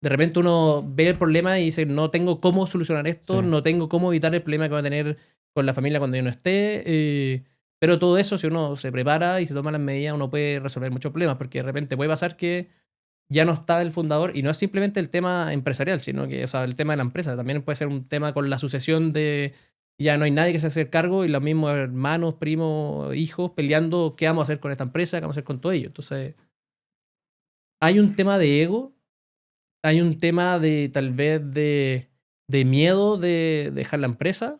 Speaker 2: de repente uno ve el problema y dice, no tengo cómo solucionar esto, no tengo cómo evitar el problema que va a tener con la familia cuando yo no esté. Pero todo eso, si uno se prepara y se toma las medidas, uno puede resolver muchos problemas, porque de repente puede pasar que ya no está el fundador, y no es simplemente el tema empresarial, sino que, o sea, el tema de la empresa. También puede ser un tema con la sucesión de ya no hay nadie que se haga cargo, y los mismos hermanos, primos, hijos peleando qué vamos a hacer con esta empresa, qué vamos a hacer con todo ello. Entonces, hay un tema de ego, hay un tema de tal vez de miedo de dejar la empresa,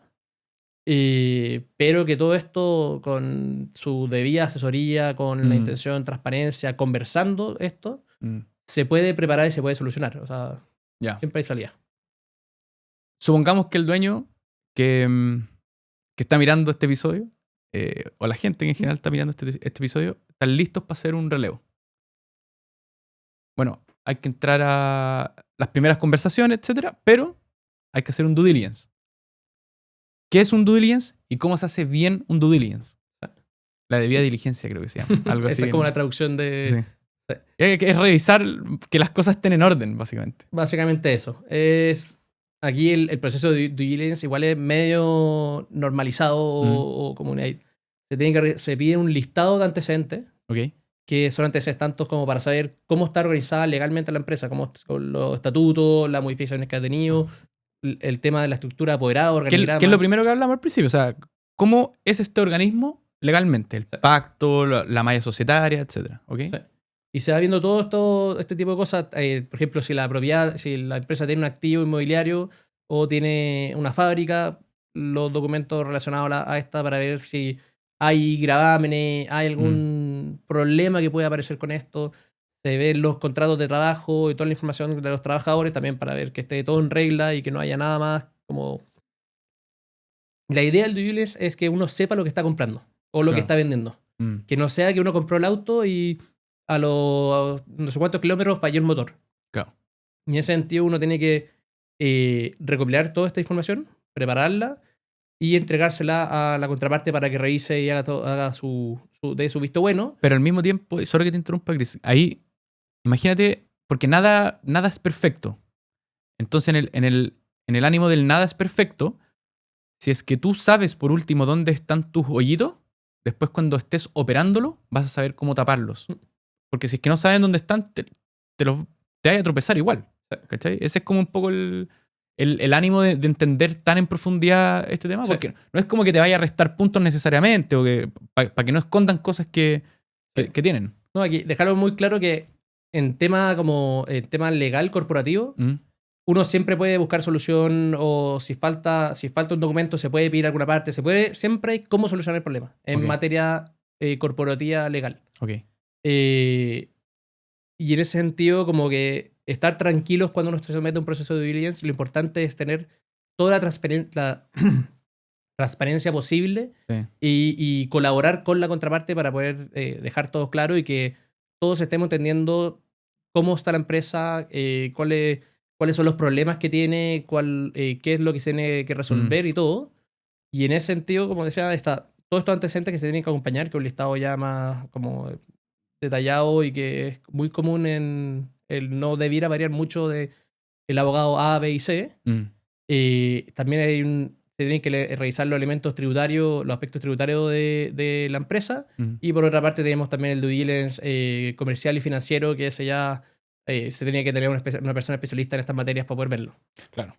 Speaker 2: pero que todo esto con su debida asesoría, con la intención, transparencia, conversando esto, se puede preparar y se puede solucionar. O sea, siempre hay salida.
Speaker 1: Supongamos que el dueño que está mirando este episodio, o la gente en general está mirando este episodio, están listos para hacer un relevo. Bueno, hay que entrar a las primeras conversaciones, etcétera, pero hay que hacer un due diligence. ¿Qué es un due diligence y cómo se hace bien un due diligence? La debida diligencia, creo que se llama. Algo así.
Speaker 2: Esa es como la traducción de...
Speaker 1: Sí. Es revisar que las cosas estén en orden, básicamente.
Speaker 2: Básicamente eso. Aquí el proceso de due diligence igual es medio normalizado o común. Se pide un listado de antecedentes, que son antecedentes tantos como para saber cómo está organizada legalmente la empresa, cómo los estatutos, las modificaciones que ha tenido, el tema de la estructura apoderada, organigrama.
Speaker 1: ¿Qué es lo primero que hablamos al principio? O sea, ¿cómo es este organismo legalmente? El pacto, la malla societaria, etcétera. ¿Okay?
Speaker 2: Sí. Y se va viendo todo este tipo de cosas. Por ejemplo, si la empresa tiene un activo inmobiliario o tiene una fábrica, los documentos relacionados a esta para ver si hay gravámenes, hay algún problema que puede aparecer con esto. Se ven los contratos de trabajo y toda la información de los trabajadores también para ver que esté todo en regla y que no haya nada más como... La idea del due diligence es que uno sepa lo que está comprando o lo que está vendiendo. Que no sea que uno compró el auto y a los no sé cuántos kilómetros falló el motor.
Speaker 1: Claro.
Speaker 2: Y en ese sentido uno tiene que recopilar toda esta información, prepararla y entregársela a la contraparte para que revise y haga dé su visto bueno.
Speaker 1: Pero al mismo tiempo, solo que te interrumpa, Chris, ahí, imagínate, porque nada es perfecto. Entonces, en el ánimo del nada es perfecto, si es que tú sabes, por último, dónde están tus hoyitos, después cuando estés operándolo, vas a saber cómo taparlos. Porque si es que no saben dónde están, te vas a tropezar igual. ¿Cachai? Ese es como un poco el el ánimo de entender tan en profundidad este tema,
Speaker 2: Sí.
Speaker 1: porque no es como que te vaya a restar puntos necesariamente o que para que no escondan cosas que tienen.
Speaker 2: No, aquí dejarlo muy claro que en tema legal corporativo,
Speaker 1: ¿Mm?
Speaker 2: uno siempre puede buscar solución o si falta un documento se puede pedir alguna parte, siempre hay cómo solucionar el problema en
Speaker 1: Ok.
Speaker 2: materia corporativa legal.
Speaker 1: Ok.
Speaker 2: Y en ese sentido, como que estar tranquilos cuando uno se somete a un proceso de due diligence, lo importante es tener toda la transparencia posible
Speaker 1: Sí.
Speaker 2: y colaborar con la contraparte para poder dejar todo claro y que todos estemos entendiendo cómo está la empresa, cuáles son los problemas que tiene, qué es lo que se tiene que resolver y todo. Y en ese sentido, como decía, todos estos antecedentes que se tienen que acompañar, que es un listado ya más como detallado y que es muy común no debiera variar mucho de el abogado A, B y C. También se tienen que revisar los elementos tributarios, los aspectos tributarios de la empresa. Y por otra parte tenemos también el due diligence comercial y financiero, que ese ya se tenía que tener una persona especialista en estas materias para poder verlo.
Speaker 1: Claro.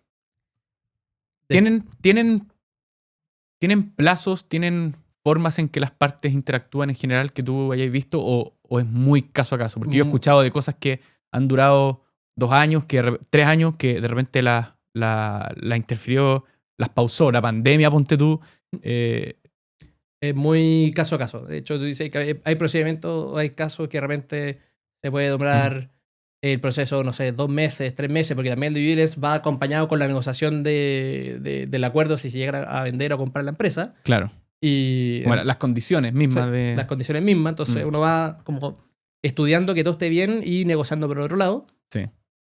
Speaker 1: ¿Tienen plazos, tienen formas en que las partes interactúan en general que tú hayáis visto o es muy caso a caso? Porque yo he escuchado de cosas que han durado 2 años, 3 años, que de repente la interfirió, las pausó, la pandemia, ponte tú.
Speaker 2: Es muy caso a caso. De hecho, tú dices que hay procedimientos, hay casos que de repente se puede demorar el proceso, no sé, 2 meses, 3 meses, porque también el due diligence va acompañado con la negociación del acuerdo si se llega a vender o comprar la empresa.
Speaker 1: Claro.
Speaker 2: Y
Speaker 1: Bueno, las condiciones mismas
Speaker 2: sí, las condiciones mismas. Entonces uno va como estudiando que todo esté bien y negociando por otro lado.
Speaker 1: Sí.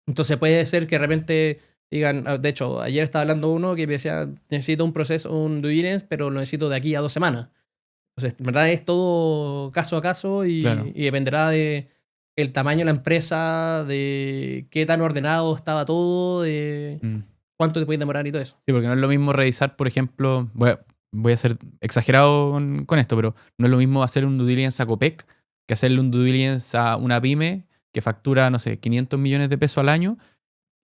Speaker 2: Entonces puede ser que de repente digan, de hecho, ayer estaba hablando uno que me decía, necesito un proceso, un due diligence, pero lo necesito de aquí a 2 semanas. Entonces, en verdad es todo caso a caso y dependerá de el tamaño de la empresa, de qué tan ordenado estaba todo, de cuánto te puede demorar y todo eso.
Speaker 1: Sí, porque no es lo mismo revisar, por ejemplo, voy a ser exagerado con esto, pero no es lo mismo hacer un due diligence a Copec que hacerle un due diligence a una pyme que factura, no sé, 500 millones de pesos al año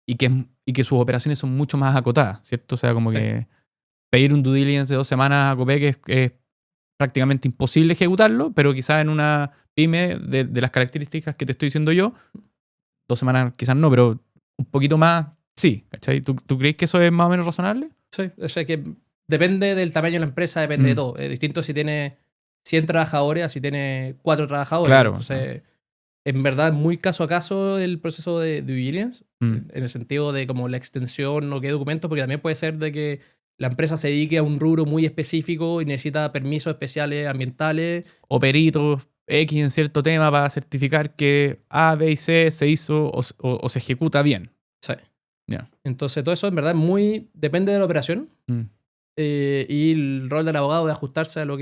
Speaker 1: y que sus operaciones son mucho más acotadas, ¿cierto? O sea, como que pedir un due diligence de 2 semanas a Copec es prácticamente imposible ejecutarlo, pero quizás en una pyme de las características que te estoy diciendo yo, 2 semanas quizás no, pero un poquito más sí, ¿cachai? ¿Tú crees que eso es más o menos razonable?
Speaker 2: Sí, o sea que depende del tamaño de la empresa, depende de todo. Es distinto si tiene 100 trabajadores a si tiene 4 trabajadores.
Speaker 1: Claro.
Speaker 2: Entonces, en verdad, muy caso a caso el proceso de due diligence, en el sentido de como la extensión o qué documentos, porque también puede ser de que la empresa se dedique a un rubro muy específico y necesita permisos especiales ambientales.
Speaker 1: O peritos X en cierto tema para certificar que A, B y C se hizo o se ejecuta bien.
Speaker 2: Sí.
Speaker 1: Yeah.
Speaker 2: Entonces, todo eso en verdad depende de la operación y el rol del abogado de ajustarse a los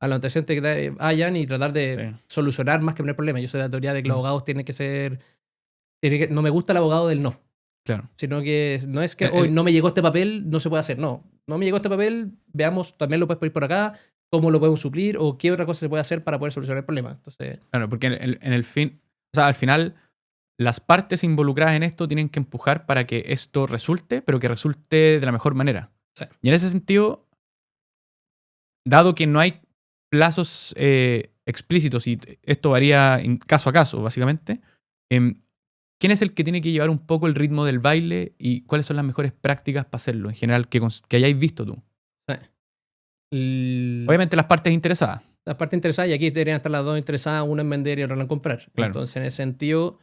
Speaker 2: antecedentes que hayan y tratar de solucionar más que poner problemas. Yo soy de la teoría de que los abogados tienen que ser... no me gusta el abogado del no.
Speaker 1: Claro.
Speaker 2: Sino que no es que hoy no me llegó este papel, no se puede hacer. No me llegó este papel, veamos, también lo puedes pedir por acá, cómo lo podemos suplir o qué otra cosa se puede hacer para poder solucionar el problema. Entonces,
Speaker 1: claro, porque en el fin, o sea, al final, las partes involucradas en esto tienen que empujar para que esto resulte, pero que resulte de la mejor manera.
Speaker 2: Sí.
Speaker 1: Y en ese sentido, dado que no hay plazos explícitos y esto varía caso a caso, básicamente, ¿quién es el que tiene que llevar un poco el ritmo del baile y cuáles son las mejores prácticas para hacerlo en general que hayáis visto tú? Obviamente las partes interesadas.
Speaker 2: Las partes interesadas, y aquí deberían estar las dos interesadas, una en vender y otra en comprar.
Speaker 1: Claro.
Speaker 2: Entonces, en ese sentido,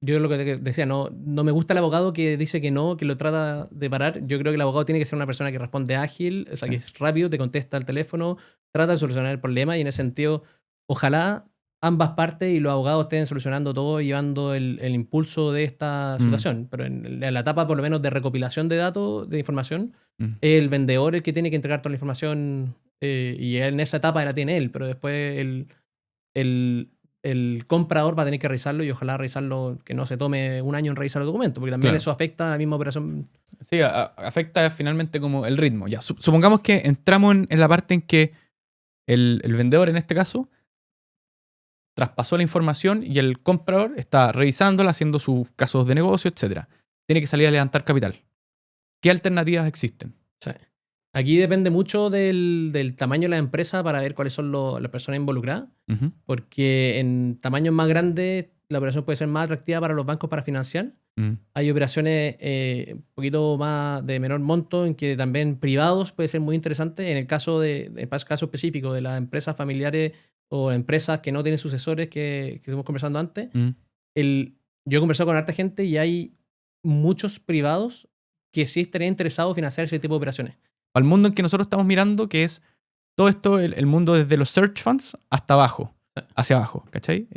Speaker 2: yo lo que decía, no me gusta el abogado que dice que no, que lo trata de parar. Yo creo que el abogado tiene que ser una persona que responde ágil, o sea, que es rápido, te contesta al teléfono, trata de solucionar el problema y en ese sentido, ojalá ambas partes y los abogados estén solucionando todo y llevando el impulso de esta situación. Pero en la etapa, por lo menos, de recopilación de datos, de información, el vendedor es el que tiene que entregar toda la información y en esa etapa la tiene él, pero después el comprador va a tener que revisarlo y ojalá revisarlo, que no se tome un año en revisar el documento, porque también eso afecta a la misma operación.
Speaker 1: Sí, afecta finalmente como el ritmo. Ya, supongamos que entramos en la parte en que el vendedor, en este caso, traspasó la información y el comprador está revisándola, haciendo sus casos de negocio, etc. tiene que salir a levantar capital. ¿Qué alternativas existen?
Speaker 2: Sí. Aquí depende mucho del tamaño de la empresa para ver cuáles son las personas involucradas,
Speaker 1: Ujú.
Speaker 2: porque en tamaños más grandes la operación puede ser más atractiva para los bancos para financiar.
Speaker 1: Mm.
Speaker 2: Hay operaciones un poquito más de menor monto en que también privados puede ser muy interesante. En el caso caso específico de las empresas familiares o empresas que no tienen sucesores que estuvimos conversando antes,
Speaker 1: Mm.
Speaker 2: yo he conversado con harta gente y hay muchos privados que sí estarían interesados en financiar ese tipo de operaciones.
Speaker 1: Al mundo en que nosotros estamos mirando, que es todo esto, el mundo desde los search funds hasta abajo, hacia abajo, ¿cachai?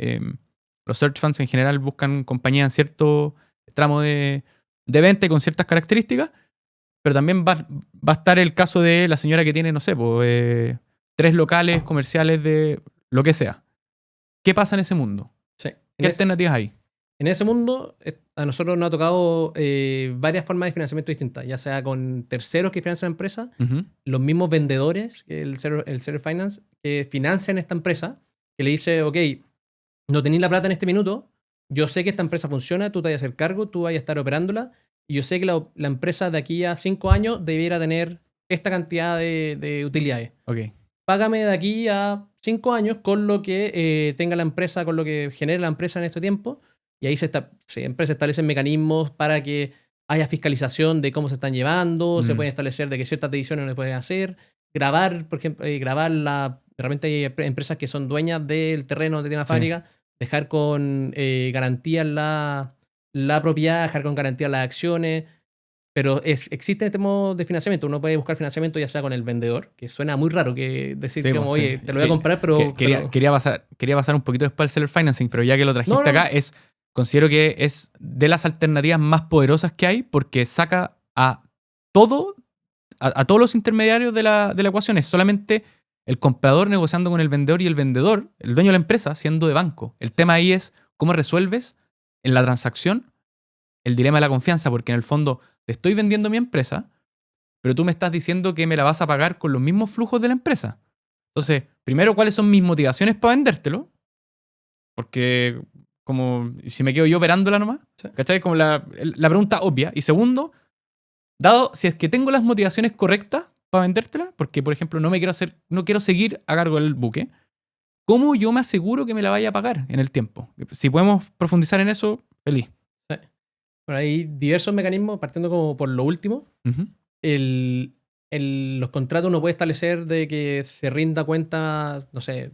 Speaker 1: Los search funds en general buscan compañías en cierto tramo de venta y con ciertas características, pero también va a estar el caso de la señora que tiene, no sé, 3 locales comerciales de lo que sea. ¿Qué pasa en ese mundo?
Speaker 2: Sí.
Speaker 1: ¿Qué alternativas hay?
Speaker 2: En ese mundo, a nosotros nos ha tocado varias formas de financiamiento distintas, ya sea con terceros que financian la empresa,
Speaker 1: Ujú.
Speaker 2: los mismos vendedores, el seller finance, que financian esta empresa, que le dice, ok, no tenéis la plata en este minuto, yo sé que esta empresa funciona, tú te vas a hacer cargo, tú vas a estar operándola, y yo sé que la empresa de aquí a 5 años debiera tener esta cantidad de utilidades.
Speaker 1: Ok.
Speaker 2: Págame de aquí a 5 años con lo que tenga la empresa, con lo que genere la empresa en este tiempo. Y ahí siempre se establecen mecanismos para que haya fiscalización de cómo se están llevando, se pueden establecer de que ciertas decisiones no se pueden hacer, grabar, por ejemplo, realmente hay empresas que son dueñas del terreno donde tiene la
Speaker 1: Sí.
Speaker 2: fábrica, dejar con garantías la propiedad, dejar con garantías las acciones. Pero existe este modo de financiamiento. Uno puede buscar financiamiento ya sea con el vendedor, que suena muy raro que decir
Speaker 1: Sí,
Speaker 2: que como, oye, te lo voy a comprar, pero...
Speaker 1: Quería pasar un poquito después al seller financing, pero ya que lo trajiste
Speaker 2: No.
Speaker 1: acá, considero que es de las alternativas más poderosas que hay porque saca a todos los intermediarios de la ecuación. Es solamente el comprador negociando con el vendedor y el vendedor, el dueño de la empresa, siendo de banco. El tema ahí es cómo resuelves en la transacción el dilema de la confianza, porque en el fondo te estoy vendiendo mi empresa, pero tú me estás diciendo que me la vas a pagar con los mismos flujos de la empresa. Entonces, primero, ¿cuáles son mis motivaciones para vendértelo? Porque, como, si me quedo yo operándola nomás,
Speaker 2: Sí.
Speaker 1: ¿cachai? Como la pregunta obvia. Y segundo, dado si es que tengo las motivaciones correctas para vendértela, porque, por ejemplo, no quiero seguir a cargo del buque, ¿cómo yo me aseguro que me la vaya a pagar en el tiempo? Si podemos profundizar en eso, feliz.
Speaker 2: Sí. Bueno, hay diversos mecanismos, partiendo como por lo último.
Speaker 1: Ujú.
Speaker 2: Los contratos uno puede establecer de que se rinda cuenta, no sé,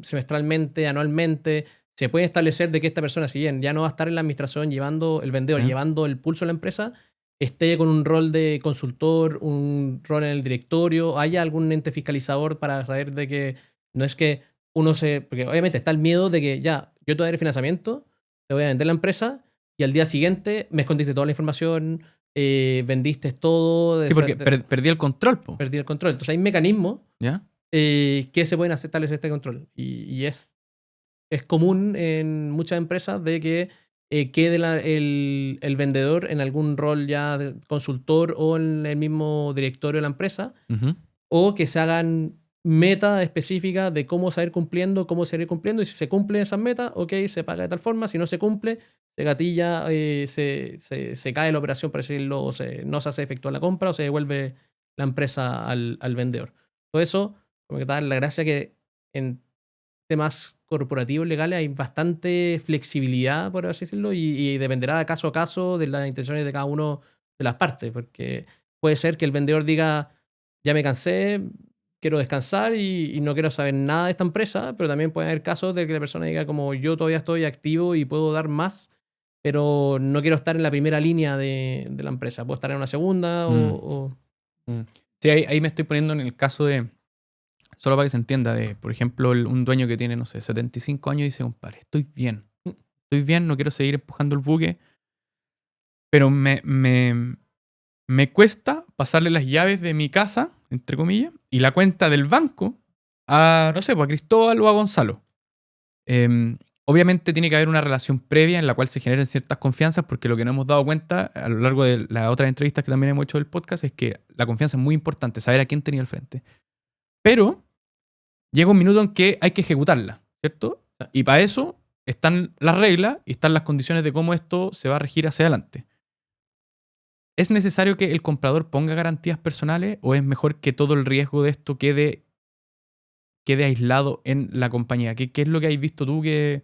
Speaker 2: semestralmente, anualmente. Se puede establecer de que esta persona, si bien ya no va a estar en la administración llevando el vendedor,
Speaker 1: Sí.
Speaker 2: llevando el pulso de la empresa, esté con un rol de consultor, un rol en el directorio, haya algún ente fiscalizador para saber de que no es que porque obviamente está el miedo de que ya, yo te voy a dar el financiamiento, te voy a vender la empresa y al día siguiente me escondiste toda la información, vendiste todo.
Speaker 1: Sí, porque perdí el control, po.
Speaker 2: Perdí el control. Entonces hay mecanismos
Speaker 1: ¿Ya?
Speaker 2: que se pueden establecer este control. Y es común en muchas empresas de que quede el vendedor en algún rol ya de consultor o en el mismo directorio de la empresa,
Speaker 1: Ujú.
Speaker 2: o que se hagan metas específicas de cómo seguir cumpliendo, y si se cumplen esas metas, ok, se paga de tal forma, si no se cumple, se gatilla, se cae la operación, por decirlo, o no se hace efectuar la compra o se devuelve la empresa al vendedor. Todo eso, como que da la gracia que en temas corporativos legales hay bastante flexibilidad, por así decirlo, y dependerá de caso a caso de las intenciones de cada uno de las partes, porque puede ser que el vendedor diga, ya me cansé, quiero descansar y no quiero saber nada de esta empresa, pero también puede haber casos de que la persona diga como yo todavía estoy activo y puedo dar más, pero no quiero estar en la primera línea de la empresa, puedo estar en una segunda o...
Speaker 1: Sí, ahí me estoy poniendo en el caso de, solo para que se entienda, de, por ejemplo, un dueño que tiene, no sé, 75 años y dice, compadre, estoy bien, no quiero seguir empujando el buque, pero me cuesta pasarle las llaves de mi casa, entre comillas, y la cuenta del banco a, no sé, pues a Cristóbal o a Gonzalo. Obviamente tiene que haber una relación previa en la cual se generen ciertas confianzas, porque lo que nos hemos dado cuenta a lo largo de las otras entrevistas que también hemos hecho del podcast es que la confianza es muy importante, saber a quién tenía al frente. Pero llega un minuto en que hay que ejecutarla, ¿cierto? Y para eso están las reglas y están las condiciones de cómo esto se va a regir hacia adelante. ¿Es necesario que el comprador ponga garantías personales o es mejor que todo el riesgo de esto quede aislado en la compañía? ¿Qué es lo que has visto tú que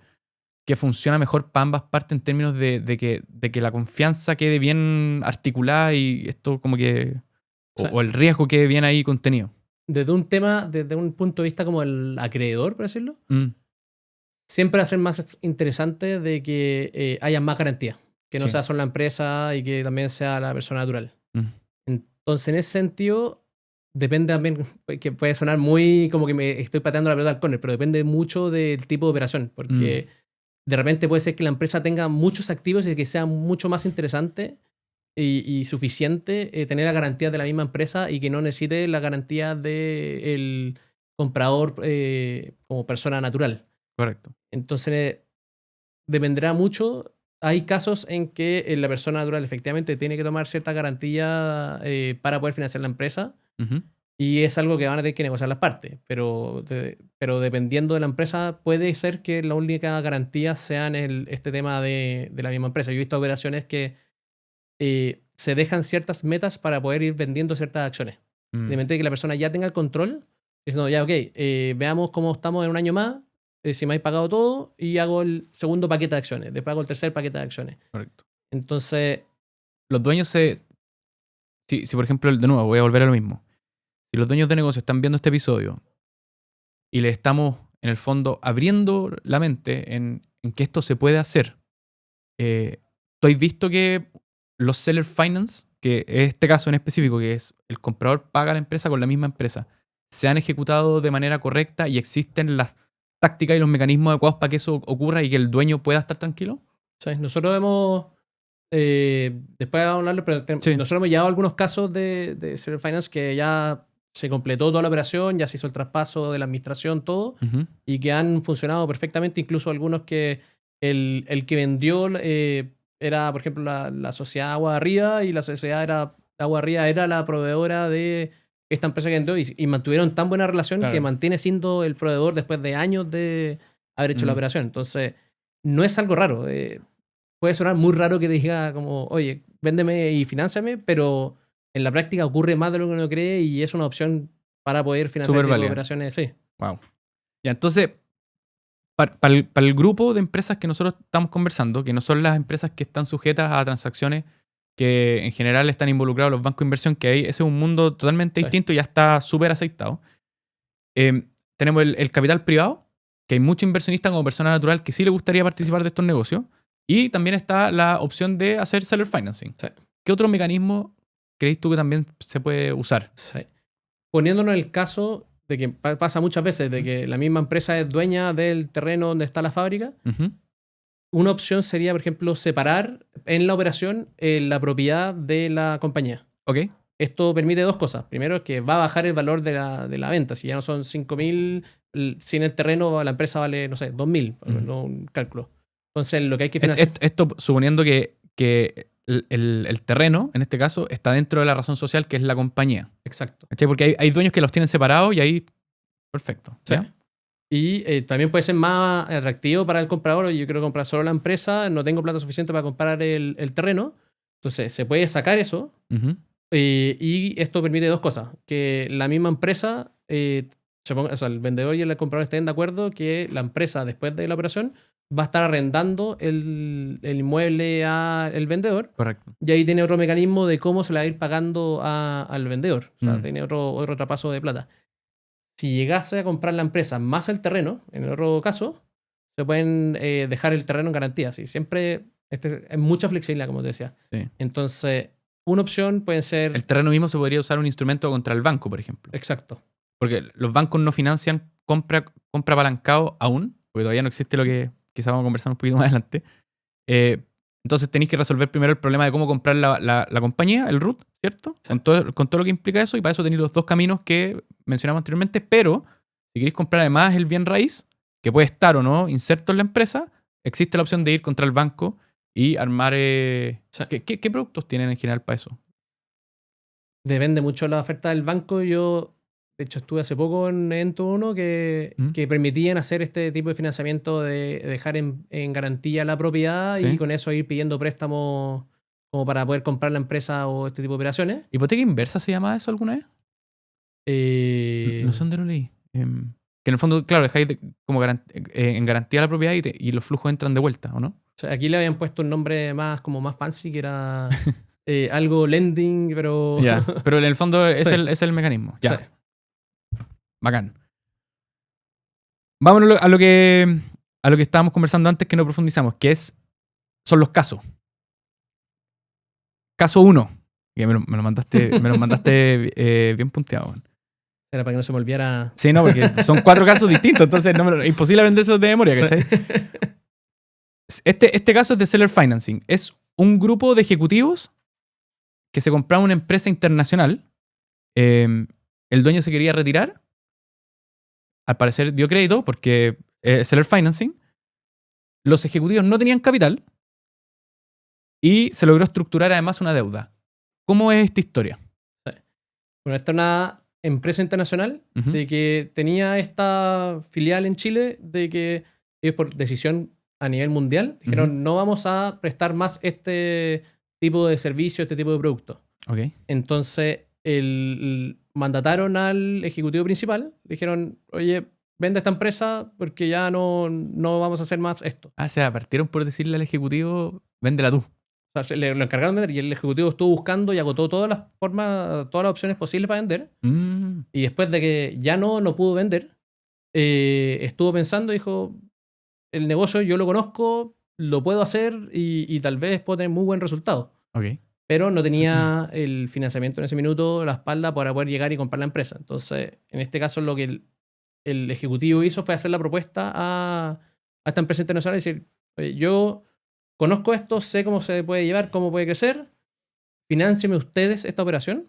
Speaker 1: funciona mejor para ambas partes en términos de que la confianza quede bien articulada y esto como que...
Speaker 2: O sea,
Speaker 1: o el riesgo quede bien ahí contenido?
Speaker 2: desde un punto de vista como el acreedor, por decirlo,
Speaker 1: Mm,
Speaker 2: siempre va a ser más interesante de que haya más garantías, que no
Speaker 1: sí.
Speaker 2: sea solo la empresa y que también sea la persona natural.
Speaker 1: Mm,
Speaker 2: Entonces, en ese sentido, depende también, que puede sonar muy como que me estoy pateando la pelota al córner, pero depende mucho del tipo de operación,
Speaker 1: mm,
Speaker 2: porque de repente puede ser que la empresa tenga muchos activos y que sea mucho más interesante y suficiente tener la garantía de la misma empresa y que no necesite la garantía del comprador como persona natural.
Speaker 1: correcto.
Speaker 2: Entonces, dependerá mucho. Hay casos en que la persona natural efectivamente tiene que tomar cierta garantía para poder financiar la empresa
Speaker 1: Ujú.
Speaker 2: y es algo que van a tener que negociar las partes. Pero dependiendo de la empresa, puede ser que la única garantía sea en este tema de la misma empresa. Yo he visto operaciones que se dejan ciertas metas para poder ir vendiendo ciertas acciones.
Speaker 1: Mm,
Speaker 2: De repente que la persona ya tenga el control, diciendo, ya, ok, veamos cómo estamos en un año más, si me habéis pagado todo, y hago el segundo paquete de acciones, después hago el tercer paquete de acciones.
Speaker 1: correcto.
Speaker 2: Entonces,
Speaker 1: Los dueños se... Si, por ejemplo, de nuevo, voy a volver a lo mismo. Si los dueños de negocio están viendo este episodio y le estamos, en el fondo, abriendo la mente en que esto se puede hacer, ¿tú has visto que los seller finance, que es este caso en específico, que es el comprador paga a la empresa con la misma empresa, se han ejecutado de manera correcta y existen las tácticas y los mecanismos adecuados para que eso ocurra y que el dueño pueda estar tranquilo?
Speaker 2: ¿sabes? Nosotros hemos, después vamos a hablarlo, pero
Speaker 1: Sí.
Speaker 2: nosotros hemos llevado algunos casos de Seller Finance que ya se completó toda la operación, ya se hizo el traspaso de la administración, todo,
Speaker 1: Ujú.
Speaker 2: y que han funcionado perfectamente, incluso algunos que el que vendió era, por ejemplo, la sociedad Agua Arriba y la sociedad Agua Arriba era la proveedora de esta empresa que vendió y mantuvieron tan buena relación que
Speaker 1: Claro.
Speaker 2: mantiene siendo el proveedor después de años de haber hecho la
Speaker 1: Mm.
Speaker 2: operación. Entonces, no es algo raro. Puede sonar muy raro que te diga como, oye, véndeme y finánciame, pero en la práctica ocurre más de lo que uno cree y es una opción para poder financiar
Speaker 1: Súper
Speaker 2: este tipo de
Speaker 1: válida.
Speaker 2: operaciones, sí.
Speaker 1: Wow. Ya, entonces, para el grupo de empresas que nosotros estamos conversando, que no son las empresas que están sujetas a transacciones que en general están involucrados los bancos de inversión, que ahí ese es un mundo totalmente
Speaker 2: Sí.
Speaker 1: distinto y ya está súper aceitado. Tenemos el capital privado, que hay muchos inversionistas como persona natural que sí le gustaría participar de estos negocios. Y también está la opción de hacer seller financing.
Speaker 2: Sí.
Speaker 1: ¿Qué otro mecanismo crees tú que también se puede usar?
Speaker 2: Sí. Poniéndonos el caso de que pasa muchas veces, de que la misma empresa es dueña del terreno donde está la fábrica,
Speaker 1: Ujú.
Speaker 2: una opción sería, por ejemplo, separar en la operación la propiedad de la compañía.
Speaker 1: Ok.
Speaker 2: Esto permite dos cosas. Primero es que va a bajar el valor de la venta. Si ya no son 5.000, sin el terreno la empresa vale, no sé, 2.000, no un cálculo. Entonces, lo que hay que financiar...
Speaker 1: Esto suponiendo que el terreno, en este caso, está dentro de la razón social que es la compañía.
Speaker 2: Exacto.
Speaker 1: ¿Cachai? Porque hay dueños que los tienen separados y ahí, perfecto.
Speaker 2: Sí.
Speaker 1: ¿Ya?
Speaker 2: Y también puede ser más atractivo para el comprador. Yo quiero comprar solo la empresa, no tengo plata suficiente para comprar el terreno. Entonces, se puede sacar eso.
Speaker 1: Ujú.
Speaker 2: Y esto permite dos cosas. Que la misma empresa, o sea, el vendedor y el comprador estén de acuerdo que la empresa, después de la operación, va a estar arrendando el inmueble al vendedor.
Speaker 1: Correcto.
Speaker 2: Y ahí tiene otro mecanismo de cómo se le va a ir pagando al vendedor. O sea,
Speaker 1: Mm.
Speaker 2: tiene otro trapaso de plata. Si llegase a comprar la empresa más el terreno, en el otro caso, se pueden dejar el terreno en garantía. ¿Sí? Siempre es mucha flexibilidad, como te decía.
Speaker 1: Sí.
Speaker 2: Entonces, una opción puede ser...
Speaker 1: El terreno mismo se podría usar un instrumento contra el banco, por ejemplo.
Speaker 2: Exacto.
Speaker 1: Porque los bancos no financian compra apalancado aún, porque todavía no existe lo que quizás vamos a conversar un poquito más adelante. Entonces tenéis que resolver primero el problema de cómo comprar la compañía, el root, ¿cierto?
Speaker 2: Sí.
Speaker 1: Con todo lo que implica eso, y para eso tenéis los dos caminos que mencionamos anteriormente, pero si queréis comprar además el bien raíz, que puede estar o no inserto en la empresa, existe la opción de ir contra el banco y armar...
Speaker 2: Sí.
Speaker 1: ¿Qué productos tienen en general para eso?
Speaker 2: Depende mucho de la oferta del banco. Yo, de hecho, estuve hace poco en Ento 1 que permitían hacer este tipo de financiamiento de dejar en garantía la propiedad
Speaker 1: ¿Sí?
Speaker 2: y con eso ir pidiendo préstamos como para poder comprar la empresa o este tipo de operaciones.
Speaker 1: ¿Hipoteca inversa se llama eso alguna vez? No sé dónde lo leí. Que en el fondo, claro, dejáis como en garantía la propiedad y los flujos entran de vuelta, ¿o no?
Speaker 2: O sea, aquí le habían puesto un nombre como más fancy, que era algo lending, pero...
Speaker 1: Ya, pero en el fondo es,
Speaker 2: Sí.
Speaker 1: es el mecanismo. Ya,
Speaker 2: Sí.
Speaker 1: bacán. Vámonos a lo que estábamos conversando antes, que no profundizamos, que son los casos. Caso 1, que me lo mandaste bien punteado. Man.
Speaker 2: Era para que no se me olvidara.
Speaker 1: Sí, no, porque son 4 casos distintos, entonces es imposible aprendérselos de memoria, ¿cachai? Este caso es de seller financing. Es un grupo de ejecutivos que se compraron una empresa internacional. El dueño se quería retirar. Al parecer dio crédito porque seller financing. Los ejecutivos no tenían capital y se logró estructurar además una deuda. ¿Cómo es esta historia?
Speaker 2: Bueno, esta es una empresa internacional
Speaker 1: Ujú.
Speaker 2: de que tenía esta filial en Chile, de que ellos por decisión a nivel mundial dijeron no vamos a prestar más este tipo de servicio, este tipo de producto.
Speaker 1: Ok.
Speaker 2: Entonces mandataron al ejecutivo principal, dijeron, oye, vende esta empresa porque ya no vamos a hacer más esto.
Speaker 1: O sea, partieron por decirle al ejecutivo, véndela tú.
Speaker 2: O sea, lo encargaron de vender y el ejecutivo estuvo buscando y agotó todas las formas, todas las opciones posibles para vender. Y después de que ya no pudo vender, estuvo pensando y dijo, el negocio yo lo conozco, lo puedo hacer y tal vez puedo tener muy buen resultado.
Speaker 1: Ok.
Speaker 2: Pero no tenía el financiamiento en ese minuto, la espalda para poder llegar y comprar la empresa. Entonces, en este caso, lo que el ejecutivo hizo fue hacer la propuesta a esta empresa internacional y decir, oye, yo conozco esto, sé cómo se puede llevar, cómo puede crecer, financienme ustedes esta operación,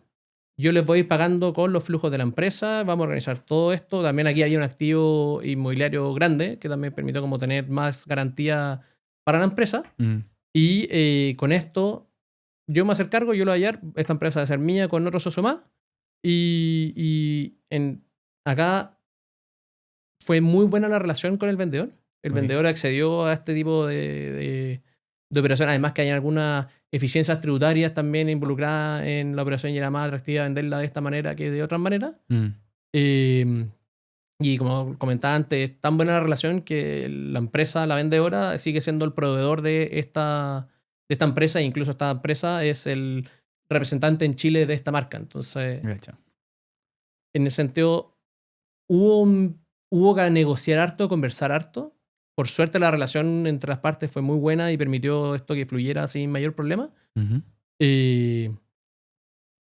Speaker 2: yo les voy a ir pagando con los flujos de la empresa, vamos a organizar todo esto. También aquí hay un activo inmobiliario grande que también permitió como tener más garantía para la empresa. Y con esto yo me voy a hacer cargo, yo lo voy a hallar, esta empresa va a ser mía con otro socio más. Y acá fue muy buena la relación con el vendedor. El vendedor accedió a este tipo de operación. Además que hay algunas eficiencias tributarias también involucradas en la operación y era más atractiva venderla de esta manera que de otras maneras. Y como comentaba antes, es tan buena la relación que la empresa, la vendedora, sigue siendo el proveedor de esta empresa e incluso esta empresa es el representante en Chile de esta marca. Entonces, en ese sentido, hubo que negociar harto, conversar harto. Por suerte la relación entre las partes fue muy buena y permitió esto que fluyera sin mayor problema.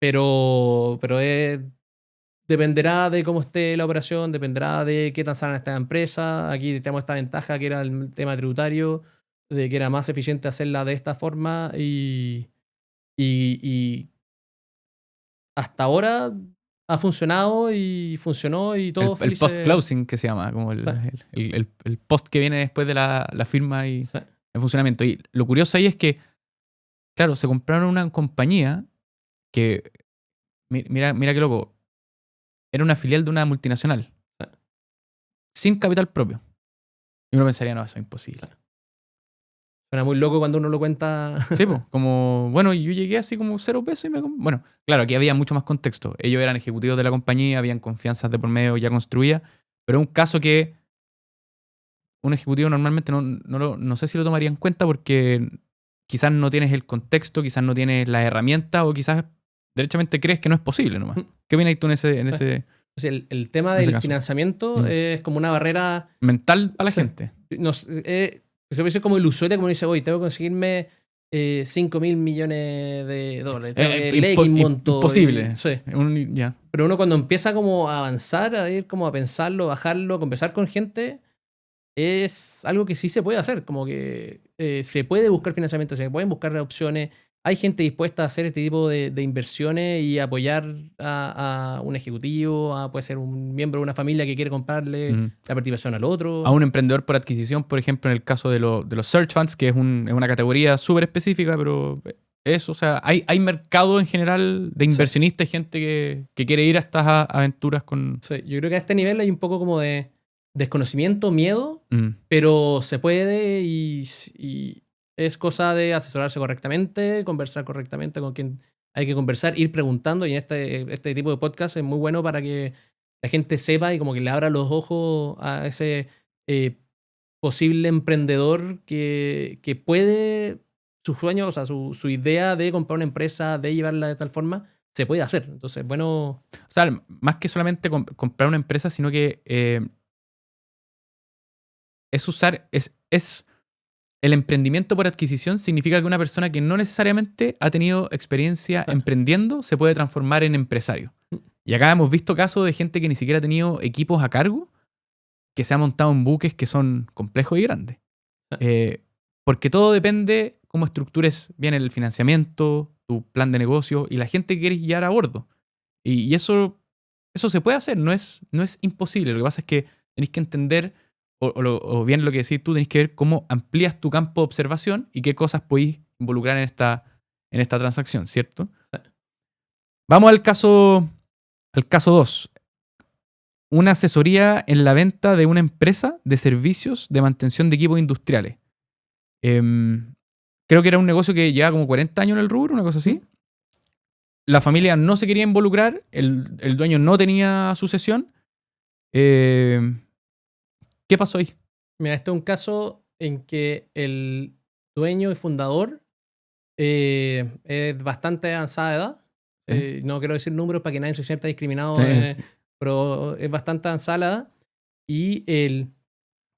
Speaker 2: Pero dependerá de cómo esté la operación, dependerá de qué tan sana está la empresa. Aquí tenemos esta ventaja que era el tema tributario, de que era más eficiente hacerla de esta forma y hasta ahora ha funcionado y funcionó y todos
Speaker 1: El
Speaker 2: felices.
Speaker 1: post-closing que se llama, como el post que viene después de la firma y
Speaker 2: Sí.
Speaker 1: el funcionamiento. Y lo curioso ahí es que, claro, se compraron una compañía que, mira qué loco, era una filial de una multinacional, sin capital propio. Y uno pensaría, no, eso es imposible.
Speaker 2: Suena muy loco cuando uno lo cuenta.
Speaker 1: Sí, pues, como, bueno, yo llegué así como 0 pesos y bueno, claro, aquí había mucho más contexto. Ellos eran ejecutivos de la compañía, habían confianzas de por medio ya construidas, pero es un caso que un ejecutivo normalmente no sé si lo tomaría en cuenta porque quizás no tienes el contexto, quizás no tienes las herramientas o quizás derechamente crees que no es posible nomás. ¿Qué opinas tú en ese
Speaker 2: O sea, el tema
Speaker 1: en ese
Speaker 2: del
Speaker 1: caso?
Speaker 2: financiamiento es como una barrera
Speaker 1: Mental para la
Speaker 2: Sí.
Speaker 1: gente?
Speaker 2: Se puede ser como ilusoria, como dice, hoy tengo que conseguirme 5.000 millones de dólares. Tengo que leer un monto.
Speaker 1: Imposible.
Speaker 2: Sí.
Speaker 1: Ya.
Speaker 2: Pero uno cuando empieza como a avanzar, a ir como a pensarlo, bajarlo, a conversar con gente, es algo que sí se puede hacer. Como que se puede buscar financiamiento, se pueden buscar opciones. Hay gente dispuesta a hacer este tipo de inversiones y apoyar a un ejecutivo, puede ser un miembro de una familia que quiere comprarle la participación al otro.
Speaker 1: A un emprendedor por adquisición, por ejemplo, en el caso de los search funds, que es una categoría súper específica, pero eso, o sea, hay mercado en general de inversionistas y gente que quiere ir a estas aventuras con...
Speaker 2: Sí, yo creo que a este nivel hay un poco como de desconocimiento, miedo, pero se puede y Es cosa de asesorarse correctamente, conversar correctamente con quien hay que conversar, ir preguntando. Y en este tipo de podcast es muy bueno para que la gente sepa y como que le abra los ojos a ese posible emprendedor que puede, su sueño, o sea, su idea de comprar una empresa, de llevarla de tal forma, se puede hacer. Entonces, bueno,
Speaker 1: O sea, más que solamente comprar una empresa, sino que es el emprendimiento por adquisición significa que una persona que no necesariamente ha tenido experiencia
Speaker 2: Claro.
Speaker 1: emprendiendo se puede transformar en empresario. Y acá hemos visto casos de gente que ni siquiera ha tenido equipos a cargo, que se ha montado en buques que son complejos y grandes. Porque todo depende cómo estructures bien el financiamiento, tu plan de negocio y la gente que quieres guiar a bordo. Y eso se puede hacer, no es imposible. Lo que pasa es que tenéis que entender, o bien lo que decís tú, tenéis que ver cómo amplías tu campo de observación y qué cosas podéis involucrar en esta transacción, ¿cierto? Vamos al caso 2. Una asesoría en la venta de una empresa de servicios de mantención de equipos industriales. Creo que era un negocio que lleva como 40 años en el rubro, una cosa así. La familia no se quería involucrar, el dueño no tenía sucesión. ¿Qué pasó ahí?
Speaker 2: mira, este es un caso en que el dueño y fundador es bastante avanzada de edad.
Speaker 1: Sí.
Speaker 2: No quiero decir números para que nadie se sienta discriminado,
Speaker 1: Sí.
Speaker 2: pero es bastante avanzada la edad. Y él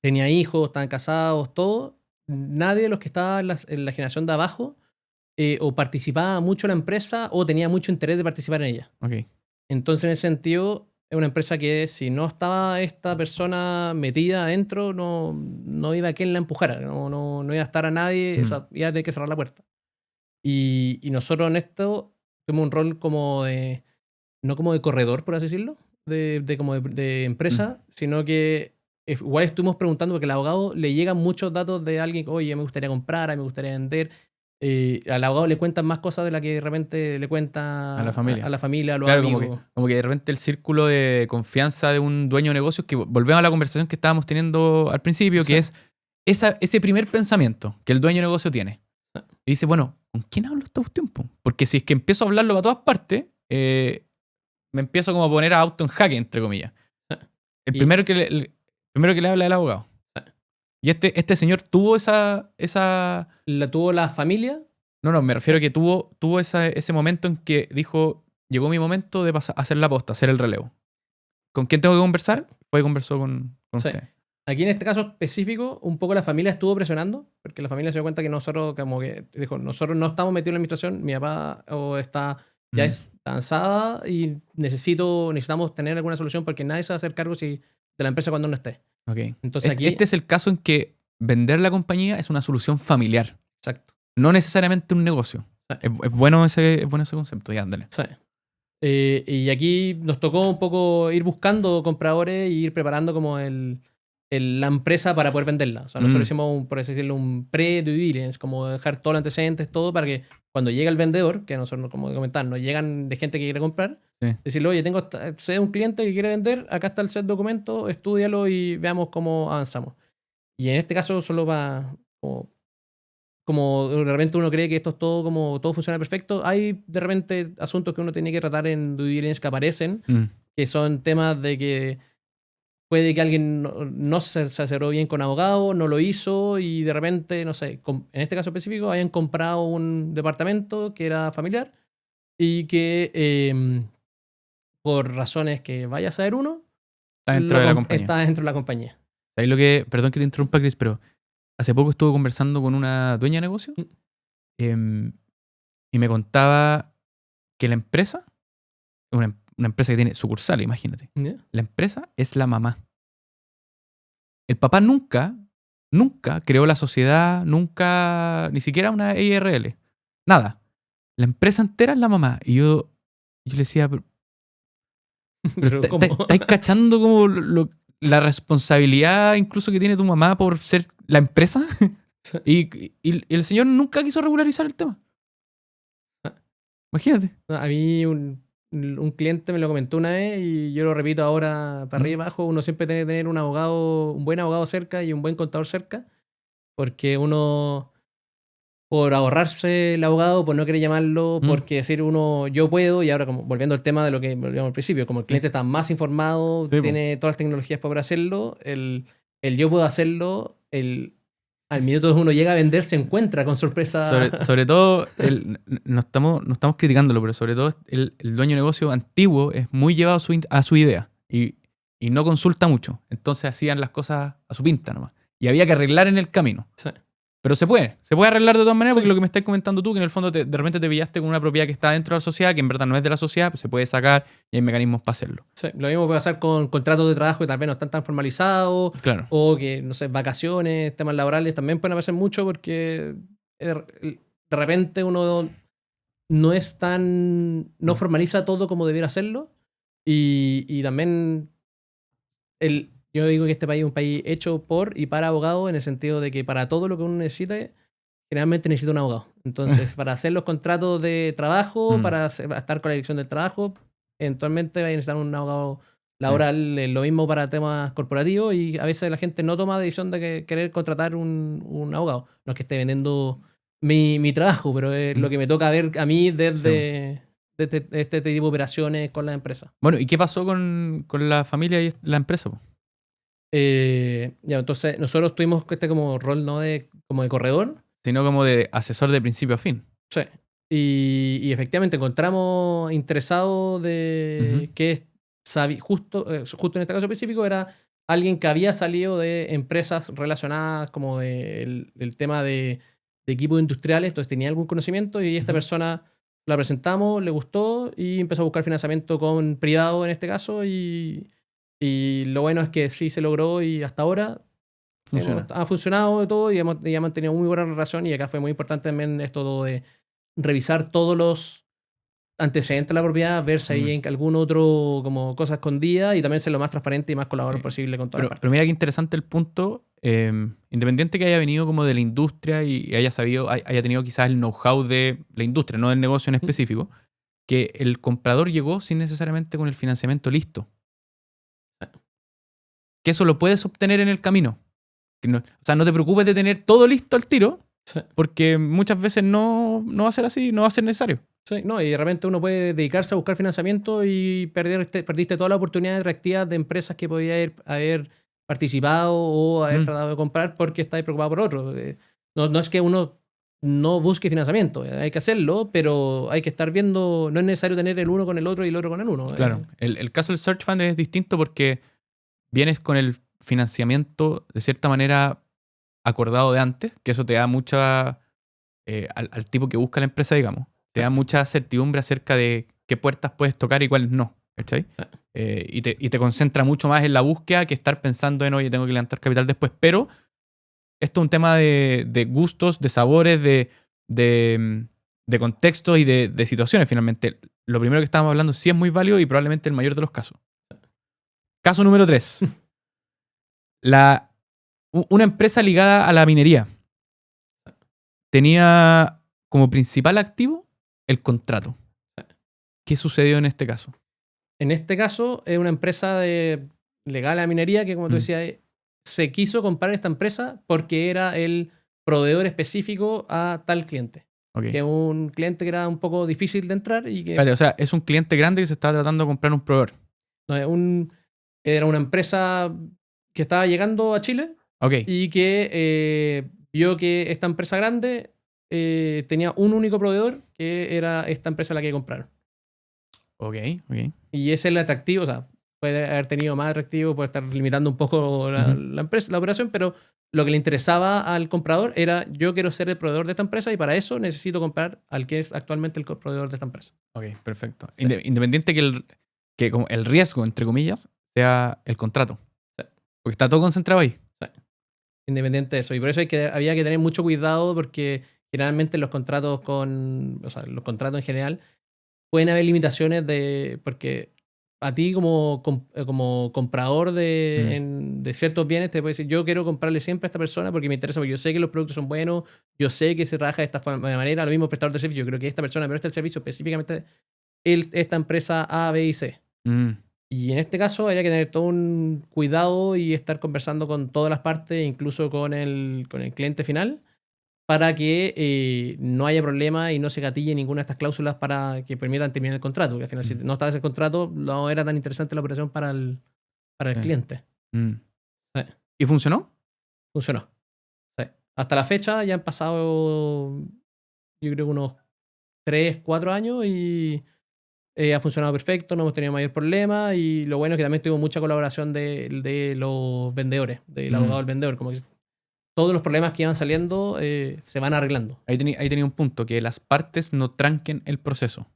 Speaker 2: tenía hijos, estaban casados, todo. Nadie de los que estaba en la generación de abajo o participaba mucho en la empresa o tenía mucho interés de participar en ella.
Speaker 1: Ok.
Speaker 2: Entonces, en ese sentido, es una empresa que si no estaba esta persona metida adentro, no iba a quien la empujara, no iba a estar a nadie, o sea, iba a tener que cerrar la puerta. Y nosotros en esto tuvimos un rol como de, no como de corredor, por así decirlo, de empresa, sino que igual estuvimos preguntando porque al abogado le llegan muchos datos de alguien, oye, me gustaría comprar, a mí me gustaría vender. Al abogado le cuentan más cosas de las que de repente le cuenta
Speaker 1: A la familia.
Speaker 2: a la familia, a los
Speaker 1: Claro,
Speaker 2: amigos.
Speaker 1: como que de repente el círculo de confianza de un dueño de negocios, que volvemos a la conversación que estábamos teniendo al principio, que es ese primer pensamiento que el dueño de negocio tiene. Y dice, bueno, ¿con quién hablo esta cuestión, po? Porque si es que empiezo a hablarlo para todas partes, me empiezo como a poner a auto en jaque, entre comillas. El
Speaker 2: Y-
Speaker 1: primero el primero que le habla es el abogado. Y este señor tuvo esa.
Speaker 2: La tuvo la familia.
Speaker 1: No, me refiero a que tuvo ese momento en que dijo, llegó mi momento de hacer la posta, hacer el relevo. ¿Con quién tengo que conversar? Pues conversó con
Speaker 2: Sí.
Speaker 1: usted.
Speaker 2: Aquí en este caso específico, un poco la familia estuvo presionando, porque la familia se dio cuenta que nosotros, como que dijo, nosotros no estamos metidos en la administración, mi papá ya es cansada y necesitamos tener alguna solución porque nadie se va a hacer cargo de la empresa cuando no esté.
Speaker 1: Ok.
Speaker 2: Entonces aquí,
Speaker 1: Este es el caso en que vender la compañía es una solución familiar,
Speaker 2: exacto.
Speaker 1: no necesariamente un negocio. Es bueno ese concepto, ya, ándale.
Speaker 2: Sí. Y aquí nos tocó un poco ir buscando compradores y ir preparando como la empresa para poder venderla. O sea, nosotros hicimos, por así decirlo, un pre-due diligence, como dejar todos los antecedentes, todo para que cuando llegue el vendedor, que nosotros, como comentar, nos llegan de gente que quiere comprar,
Speaker 1: Sí.
Speaker 2: decirle, oye, sé de un cliente que quiere vender, acá está el set de documentos, estúdialo y veamos cómo avanzamos. Y en este caso, solo va como de repente uno cree que esto es todo como todo funciona perfecto, hay de repente asuntos que uno tiene que tratar en due diligence que aparecen, que son temas de que puede que alguien no se asesoró bien con abogado, no lo hizo y de repente, no sé, en este caso específico, hayan comprado un departamento que era familiar y que por razones que vaya a saber uno,
Speaker 1: Está dentro de la compañía.
Speaker 2: está dentro de la compañía.
Speaker 1: Perdón que te interrumpa, Chris, pero hace poco estuve conversando con una dueña de negocio y me contaba que la empresa, una empresa que tiene sucursal, imagínate,
Speaker 2: ¿Ya?
Speaker 1: la empresa es la mamá. El papá nunca creó la sociedad, nunca, ni siquiera una IRL, nada. La empresa entera es la mamá. Y yo le decía, pero
Speaker 2: Pero ¿cómo?
Speaker 1: ¿estáis cachando como la responsabilidad incluso que tiene tu mamá por ser la empresa? Y el señor nunca quiso regularizar el tema. Imagínate.
Speaker 2: A mí un cliente me lo comentó una vez y yo lo repito ahora para arriba y abajo, uno siempre tiene que tener un abogado, un buen abogado cerca y un buen contador cerca, porque uno por ahorrarse el abogado, por no querer llamarlo, porque decir uno, yo puedo, y ahora como volviendo al tema de lo que volvíamos al principio, como el cliente está más informado,
Speaker 1: Sí, po.
Speaker 2: tiene todas las tecnologías para poder hacerlo, el yo puedo hacerlo, al minuto que uno llega a vender se encuentra con sorpresa.
Speaker 1: Sobre todo, no estamos criticándolo, pero sobre todo el dueño de negocio antiguo es muy llevado a su idea y no consulta mucho. Entonces hacían las cosas a su pinta nomás. Y había que arreglar en el camino.
Speaker 2: Sí.
Speaker 1: Pero se puede arreglar de todas maneras,
Speaker 2: Sí.
Speaker 1: porque lo que me estás comentando tú, que en el fondo de repente te pillaste con una propiedad que está dentro de la sociedad, que en verdad no es de la sociedad, pues se puede sacar y hay mecanismos para hacerlo.
Speaker 2: Sí, lo mismo puede pasar con contratos de trabajo que tal vez no están tan formalizados,
Speaker 1: Claro.
Speaker 2: o que, no sé, vacaciones, temas laborales también pueden aparecer mucho porque de repente uno no es tan. No formaliza todo como debiera hacerlo. Y también yo digo que este país es un país hecho por y para abogados, en el sentido de que para todo lo que uno necesite, generalmente necesita un abogado. Entonces, para hacer los contratos de trabajo, para estar con la dirección del trabajo, eventualmente va a necesitar un abogado laboral. Lo mismo para temas corporativos, y a veces la gente no toma la decisión de querer contratar un abogado. No es que esté vendiendo mi trabajo, pero es lo que me toca ver a mí desde este tipo de operaciones con las empresas.
Speaker 1: Bueno, ¿y qué pasó con la familia y la empresa, po?
Speaker 2: Ya, entonces nosotros tuvimos como rol, ¿no? Como de corredor.
Speaker 1: Sino como de asesor de principio a fin.
Speaker 2: Sí. Y efectivamente encontramos interesado de que justo en este caso específico era alguien que había salido de empresas relacionadas como el tema de equipos industriales, entonces tenía algún conocimiento, y esta persona la presentamos, le gustó y empezó a buscar financiamiento con privado en este caso, y lo bueno es que sí se logró, y hasta ahora ha funcionado de todo, y ha mantenido muy buena relación. Y acá fue muy importante también esto de revisar todos los antecedentes de la propiedad, ver si hay algún otro como cosa escondida, y también ser lo más transparente y más colaborador posible con todas las partes.
Speaker 1: Pero mira qué interesante el punto. Independiente que haya venido como de la industria y haya tenido quizás el know-how de la industria, no del negocio en específico, que el comprador llegó sin necesariamente con el financiamiento listo. Que eso lo puedes obtener en el camino. O sea, no te preocupes de tener todo listo al tiro, porque muchas veces no va a ser así, no va a ser necesario.
Speaker 2: Sí, no, y de repente uno puede dedicarse a buscar financiamiento y perdiste toda la oportunidad de reactividad de empresas que podía haber participado o haber tratado de comprar porque estáis preocupado por otro. No es que uno no busque financiamiento, hay que hacerlo, pero hay que estar viendo, no es necesario tener el uno con el otro y el otro con el uno.
Speaker 1: Claro, el caso del Search Fund es distinto porque vienes con el financiamiento de cierta manera acordado de antes, que eso te da mucha, al tipo que busca la empresa, digamos, te da mucha certidumbre acerca de qué puertas puedes tocar y cuáles no, ¿cachai? Y te concentra mucho más en la búsqueda que estar pensando en, oye, tengo que levantar capital después. Pero esto es un tema de gustos, de sabores, de contextos y de situaciones, finalmente. Lo primero que estábamos hablando sí es muy válido y probablemente el mayor de los casos. Caso número 3. Una empresa ligada a la minería tenía como principal activo el contrato. ¿Qué sucedió en este caso?
Speaker 2: En este caso es una empresa legal a la minería que, como tú decías, se quiso comprar esta empresa porque era el proveedor específico a tal cliente.
Speaker 1: Okay.
Speaker 2: Que es un cliente que era un poco difícil de entrar y que...
Speaker 1: Espérate, o sea, es un cliente grande que se estaba tratando de comprar un proveedor.
Speaker 2: No, era una empresa que estaba llegando a Chile.
Speaker 1: Okay.
Speaker 2: Y que vio que esta empresa grande tenía un único proveedor, que era esta empresa a la que compraron.
Speaker 1: Ok.
Speaker 2: Y ese es el atractivo, o sea, puede haber tenido más atractivo, puede estar limitando un poco la empresa, la operación, pero lo que le interesaba al comprador era: yo quiero ser el proveedor de esta empresa y para eso necesito comprar al que es actualmente el proveedor de esta empresa.
Speaker 1: Ok, perfecto. Sí. Independiente que como el riesgo, entre comillas, sea el contrato. Sí. Porque está todo concentrado ahí.
Speaker 2: Sí. Independiente de eso. Y por eso había que tener mucho cuidado, porque generalmente los contratos los contratos en general pueden haber limitaciones porque a ti como comprador de ciertos bienes te puede decir: yo quiero comprarle siempre a esta persona porque me interesa, porque yo sé que los productos son buenos, yo sé que se trabaja de esta manera. Lo mismo prestador de servicio, yo creo que esta persona presta el servicio específicamente esta empresa A, B y C. Y en este caso habría que tener todo un cuidado y estar conversando con todas las partes, incluso con el cliente final, para que no haya problema y no se gatille ninguna de estas cláusulas para que permitan terminar el contrato. Porque al final, si no estaba ese contrato, no era tan interesante la operación para el cliente.
Speaker 1: Mm.
Speaker 2: Sí.
Speaker 1: ¿Y funcionó?
Speaker 2: Funcionó. Sí. Hasta la fecha ya han pasado, yo creo, unos 3, 4 años y ha funcionado perfecto, no hemos tenido mayor problema y lo bueno es que también tuvimos mucha colaboración de los vendedores, del abogado del vendedor, como que todos los problemas que iban saliendo se van arreglando.
Speaker 1: Ahí tenía un punto, que las partes no tranquen el proceso.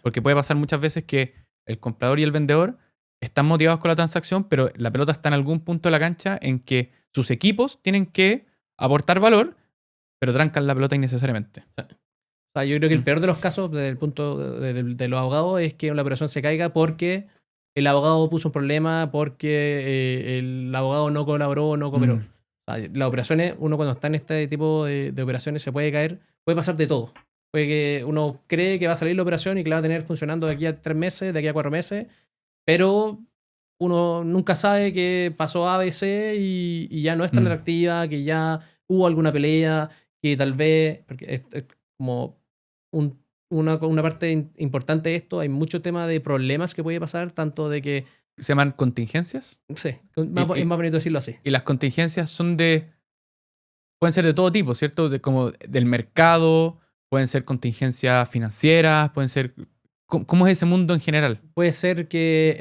Speaker 1: Porque puede pasar muchas veces que el comprador y el vendedor están motivados con la transacción, pero la pelota está en algún punto de la cancha en que sus equipos tienen que aportar valor, pero trancan la pelota innecesariamente.
Speaker 2: O sea, yo creo que el peor de los casos, desde el punto de los abogados, es que la operación se caiga porque el abogado puso un problema, porque el abogado no colaboró, no cooperó. O sea, las operaciones, uno cuando está en este tipo de operaciones se puede caer, puede pasar de todo. Puede que uno cree que va a salir la operación y que la va a tener funcionando de aquí a 3 meses, de aquí a 4 meses, pero uno nunca sabe que pasó A, B, C y ya no es tan atractiva, que ya hubo alguna pelea, que tal vez, porque es como una parte importante de esto, hay mucho tema de problemas que puede pasar, tanto de que...
Speaker 1: ¿Se llaman contingencias?
Speaker 2: Sí, es más bonito decirlo así.
Speaker 1: Y las contingencias pueden ser de todo tipo, ¿cierto? Como del mercado, pueden ser contingencias financieras, pueden ser... ¿Cómo es ese mundo en general?
Speaker 2: Puede ser que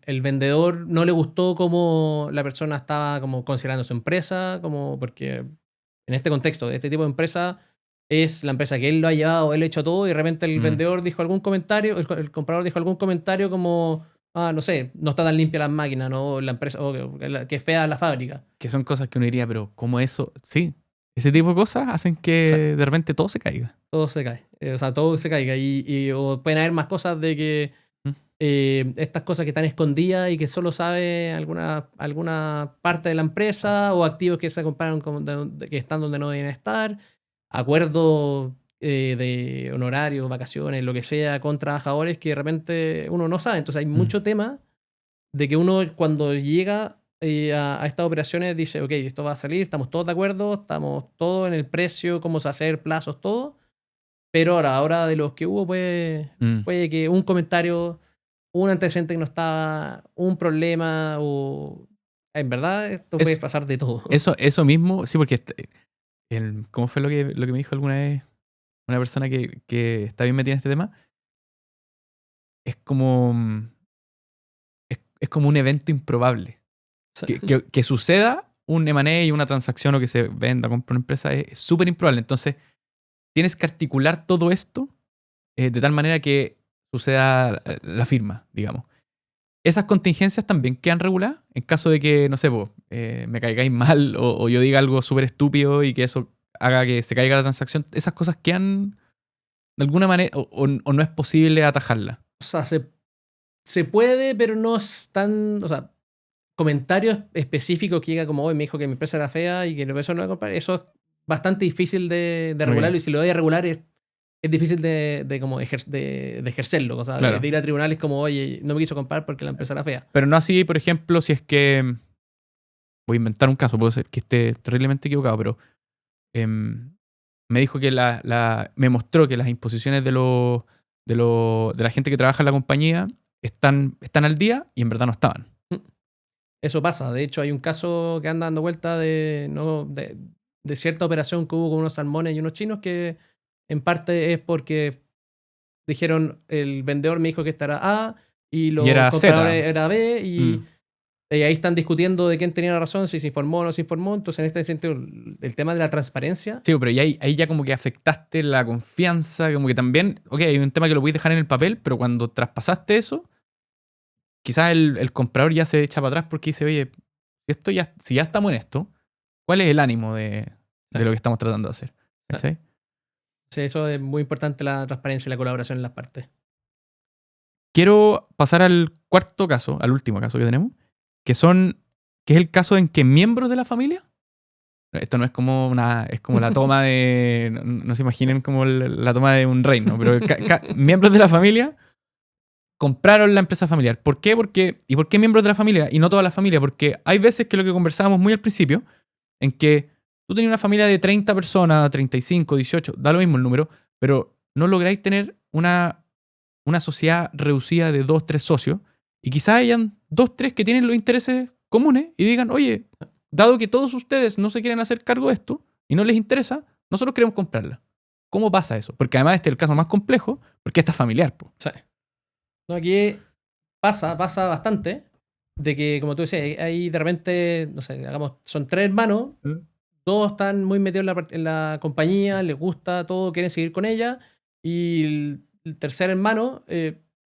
Speaker 2: el vendedor no le gustó cómo la persona estaba como considerando su empresa, como porque en este contexto, este tipo de empresa es la empresa que él lo ha llevado, él ha hecho todo y de repente el vendedor dijo algún comentario, el comprador dijo algún comentario como, no sé, no está tan limpia las máquinas, ¿no? La empresa, o que es fea la fábrica.
Speaker 1: Que son cosas que uno diría, pero ¿cómo eso? Sí, ese tipo de cosas hacen que de repente todo se caiga.
Speaker 2: Todo se cae. O sea, todo se caiga. O pueden haber más cosas de que estas cosas que están escondidas y que solo sabe alguna parte de la empresa o activos que se comparan que están donde no deben estar. Acuerdos de honorarios, vacaciones, lo que sea, con trabajadores que de repente uno no sabe. Entonces hay mucho tema de que uno cuando llega a estas operaciones dice, ok, esto va a salir, estamos todos de acuerdo, estamos todos en el precio, cómo se hacer, plazos, todo. Pero ahora de los que hubo puede que un comentario, un antecedente que no estaba, un problema o... En verdad, esto puede pasar de todo.
Speaker 1: Eso mismo, sí, porque ¿cómo fue lo que me dijo alguna vez una persona que está bien metida en este tema? Es como un evento improbable. Que suceda un M&A y una transacción o que se venda, compra una empresa es súper improbable. Entonces, tienes que articular todo esto de tal manera que suceda la firma, digamos. Esas contingencias también quedan reguladas en caso de que, no sé, me caigáis mal o yo diga algo súper estúpido y que eso haga que se caiga la transacción. Esas cosas quedan de alguna manera o no es posible atajarlas.
Speaker 2: O sea, se puede, pero no es tan... O sea, comentarios específicos que diga como hoy me dijo que mi empresa era fea y que eso no voy a comprar, eso es bastante difícil de regularlo. Y si lo voy a regular es difícil de ejercerlo. O sea,
Speaker 1: claro.
Speaker 2: de ir a tribunales como, oye, no me quiso comprar porque la empresa era fea.
Speaker 1: Pero no así, por ejemplo, si es que... Voy a inventar un caso, puede ser que esté terriblemente equivocado, pero me dijo que me mostró que las imposiciones de la gente que trabaja en la compañía están al día y en verdad no estaban.
Speaker 2: Eso pasa. De hecho, hay un caso que anda dando vuelta de cierta operación que hubo con unos salmones y unos chinos que en parte es porque dijeron, el vendedor me dijo que esta era A y los compradores era B y ahí están discutiendo de quién tenía la razón, si se informó o no se informó. Entonces, en este sentido, el tema de la transparencia...
Speaker 1: Sí, pero ahí ya como que afectaste la confianza, como que también, ok, hay un tema que lo puedes dejar en el papel, pero cuando traspasaste eso, quizás el comprador ya se echa para atrás porque dice, oye, si ya estamos en esto, ¿cuál es el ánimo de lo que estamos tratando de hacer? ¿Cachai?
Speaker 2: Sí, eso es muy importante, la transparencia y la colaboración en las partes.
Speaker 1: Quiero pasar al cuarto caso, al último caso que tenemos, que es el caso en que miembros de la familia, esto no es como es como la toma de, no se imaginen como la toma de un reino, pero miembros de la familia compraron la empresa familiar. ¿Por qué? ¿Y por qué miembros de la familia? Y no toda la familia, porque hay veces que lo que conversábamos muy al principio, en que tú tenías una familia de 30 personas, 35, 18, da lo mismo el número, pero no lográis tener una sociedad reducida de 2, 3 socios, y quizás hayan 2, 3 que tienen los intereses comunes y digan, oye, dado que todos ustedes no se quieren hacer cargo de esto y no les interesa, nosotros queremos comprarla. ¿Cómo pasa eso? Porque además este es el caso más complejo, porque esta es familiar. Po.
Speaker 2: Sí. No, aquí pasa bastante de que, como tú decías, hay de repente, no sé, digamos, son 3 hermanos, todos están muy metidos en la compañía, les gusta todo, quieren seguir con ella, y el tercer hermano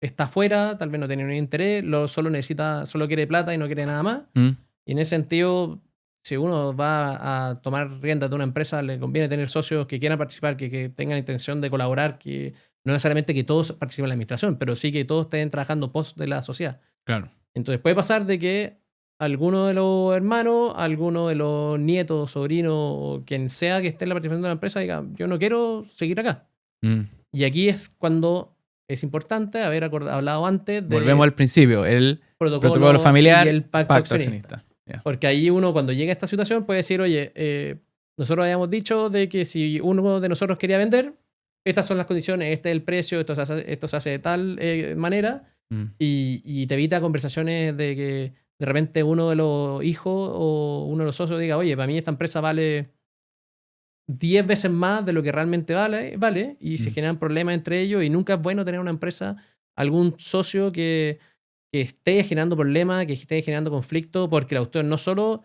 Speaker 2: está afuera, tal vez no tiene ningún interés, solo quiere plata y no quiere nada más. Y en ese sentido, si uno va a tomar riendas de una empresa, le conviene tener socios que quieran participar, que tengan intención de colaborar, que no necesariamente que todos participen en la administración, pero sí que todos estén trabajando post de la sociedad.
Speaker 1: Claro.
Speaker 2: Entonces puede pasar de que alguno de los hermanos, alguno de los nietos, sobrinos, o quien sea que esté en la participación de la empresa diga, yo no quiero seguir acá. Y aquí es cuando es importante haber hablado antes de...
Speaker 1: Volvemos al principio, el protocolo familiar
Speaker 2: y el pacto
Speaker 1: accionista.
Speaker 2: Yeah. Porque ahí uno cuando llega a esta situación puede decir, oye, nosotros habíamos dicho de que si uno de nosotros quería vender, estas son las condiciones, este es el precio, esto se hace de tal manera, y te evita conversaciones de que de repente uno de los hijos o uno de los socios diga, oye, para mí esta empresa vale 10 veces más de lo que realmente vale y se generan problemas entre ellos, y nunca es bueno tener una empresa, algún socio que esté generando problemas, que esté generando conflicto, porque la cuestión no solo,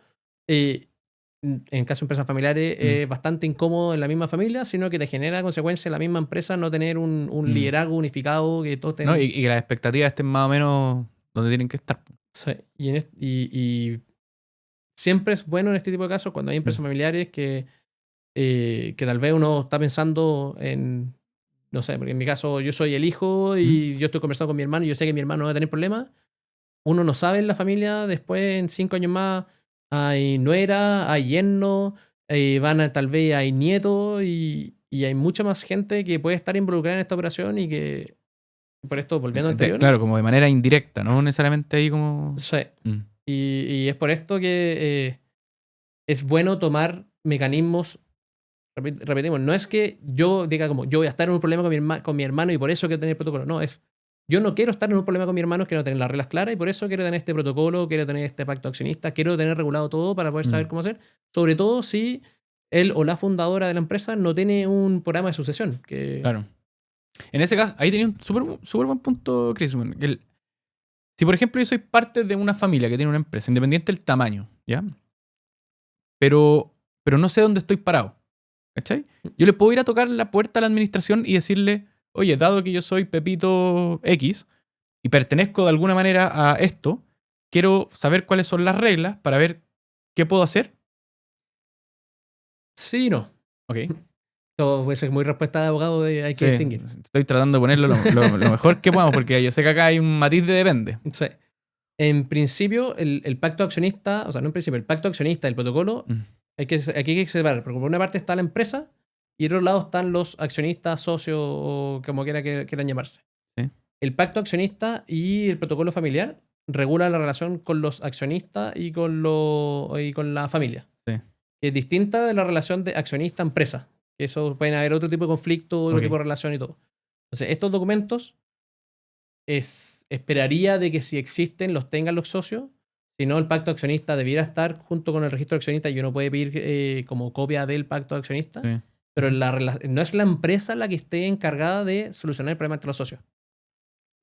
Speaker 2: en caso de empresas familiares, es bastante incómodo en la misma familia, sino que te genera consecuencias en la misma empresa no tener un liderazgo unificado, que todos tengan...
Speaker 1: No, y que las expectativas estén más o menos donde tienen que estar.
Speaker 2: Sí, y siempre es bueno en este tipo de casos cuando hay empresas familiares que tal vez uno está pensando en, no sé, porque en mi caso yo soy el hijo y yo estoy conversando con mi hermano y yo sé que mi hermano no va a tener problemas. Uno no sabe en la familia, después en 5 años más hay nuera, hay yerno, tal vez hay nietos, y hay mucha más gente que puede estar involucrada en esta operación y que, por esto, volviendo al anterior...
Speaker 1: Claro, como de manera indirecta, no necesariamente ahí como...
Speaker 2: Sí. Y es por esto que es bueno tomar mecanismos. Repetimos, no es que yo diga como yo voy a estar en un problema con mi hermano y por eso quiero tener protocolo. No, es yo no quiero estar en un problema con mi hermano, quiero tener las reglas claras y por eso quiero tener este protocolo, quiero tener este pacto accionista, quiero tener regulado todo para poder saber cómo hacer. Sobre todo si él o la fundadora de la empresa no tiene un programa de sucesión.
Speaker 1: Claro. En ese caso, ahí tenía un súper buen punto, Chris. Si, por ejemplo, yo soy parte de una familia que tiene una empresa, independiente del tamaño, ¿ya? Pero no sé dónde estoy parado. ¿Cachai? Yo le puedo ir a tocar la puerta a la administración y decirle, oye, dado que yo soy Pepito X y pertenezco de alguna manera a esto, quiero saber cuáles son las reglas para ver qué puedo hacer.
Speaker 2: Sí y no.
Speaker 1: Ok.
Speaker 2: Todo puede ser muy respuesta de abogado, hay que distinguir.
Speaker 1: Estoy tratando de ponerlo lo mejor que podamos, porque yo sé que acá hay un matiz de depende.
Speaker 2: Sí. En principio, el pacto accionista, o sea, no en principio, el pacto accionista del protocolo, aquí hay que separar, porque por una parte está la empresa y por otro lado están los accionistas, socios o como quieran llamarse.
Speaker 1: Sí.
Speaker 2: El pacto accionista y el protocolo familiar regula la relación con los accionistas y con la familia.
Speaker 1: Sí.
Speaker 2: Es distinta de la relación de accionista-empresa. Eso pueden haber otro tipo de conflicto, otro tipo de relación y todo. Entonces, estos documentos esperaría de que si existen los tengan los socios. Si no, el pacto accionista debiera estar junto con el registro de accionistas y uno puede pedir como copia del pacto de accionista. Sí. Pero no es la empresa la que esté encargada de solucionar el problema entre los socios.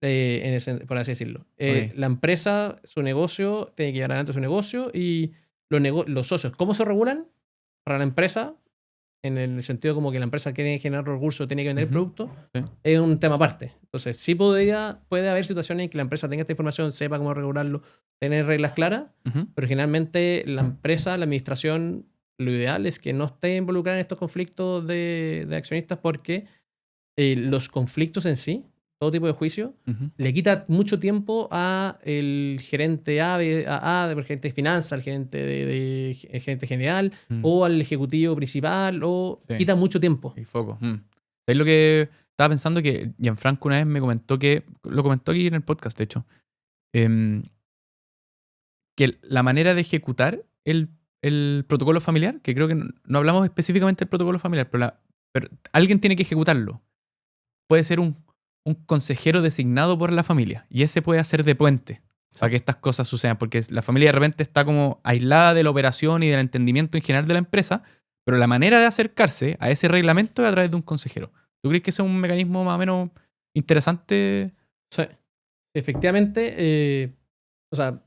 Speaker 2: Por así decirlo. La empresa, su negocio, tiene que llevar adelante su negocio y los socios, ¿cómo se regulan? Para la empresa, en el sentido como que la empresa quiere generar recursos, tiene que vender el producto, es un tema aparte. Entonces, sí puede haber situaciones en que la empresa tenga esta información, sepa cómo regularlo, tener reglas claras, pero generalmente la empresa, la administración, lo ideal es que no esté involucrada en estos conflictos de accionistas, porque los conflictos en sí, todo tipo de juicio, le quita mucho tiempo a el gerente el gerente de finanzas, al gerente el gerente general, o al ejecutivo principal, quita mucho tiempo.
Speaker 1: Y foco. Es lo que estaba pensando, que Gianfranco una vez me comentó, lo comentó aquí en el podcast, de hecho, que la manera de ejecutar el el protocolo familiar, que creo que no hablamos específicamente del protocolo familiar, pero alguien tiene que ejecutarlo. Puede ser un consejero designado por la familia, y ese puede hacer de puente para que estas cosas sucedan, porque la familia de repente está como aislada de la operación y del entendimiento en general de la empresa, pero la manera de acercarse a ese reglamento es a través de un consejero. ¿Tú crees que ese es un mecanismo más o menos interesante?
Speaker 2: Sí. Efectivamente, o sea,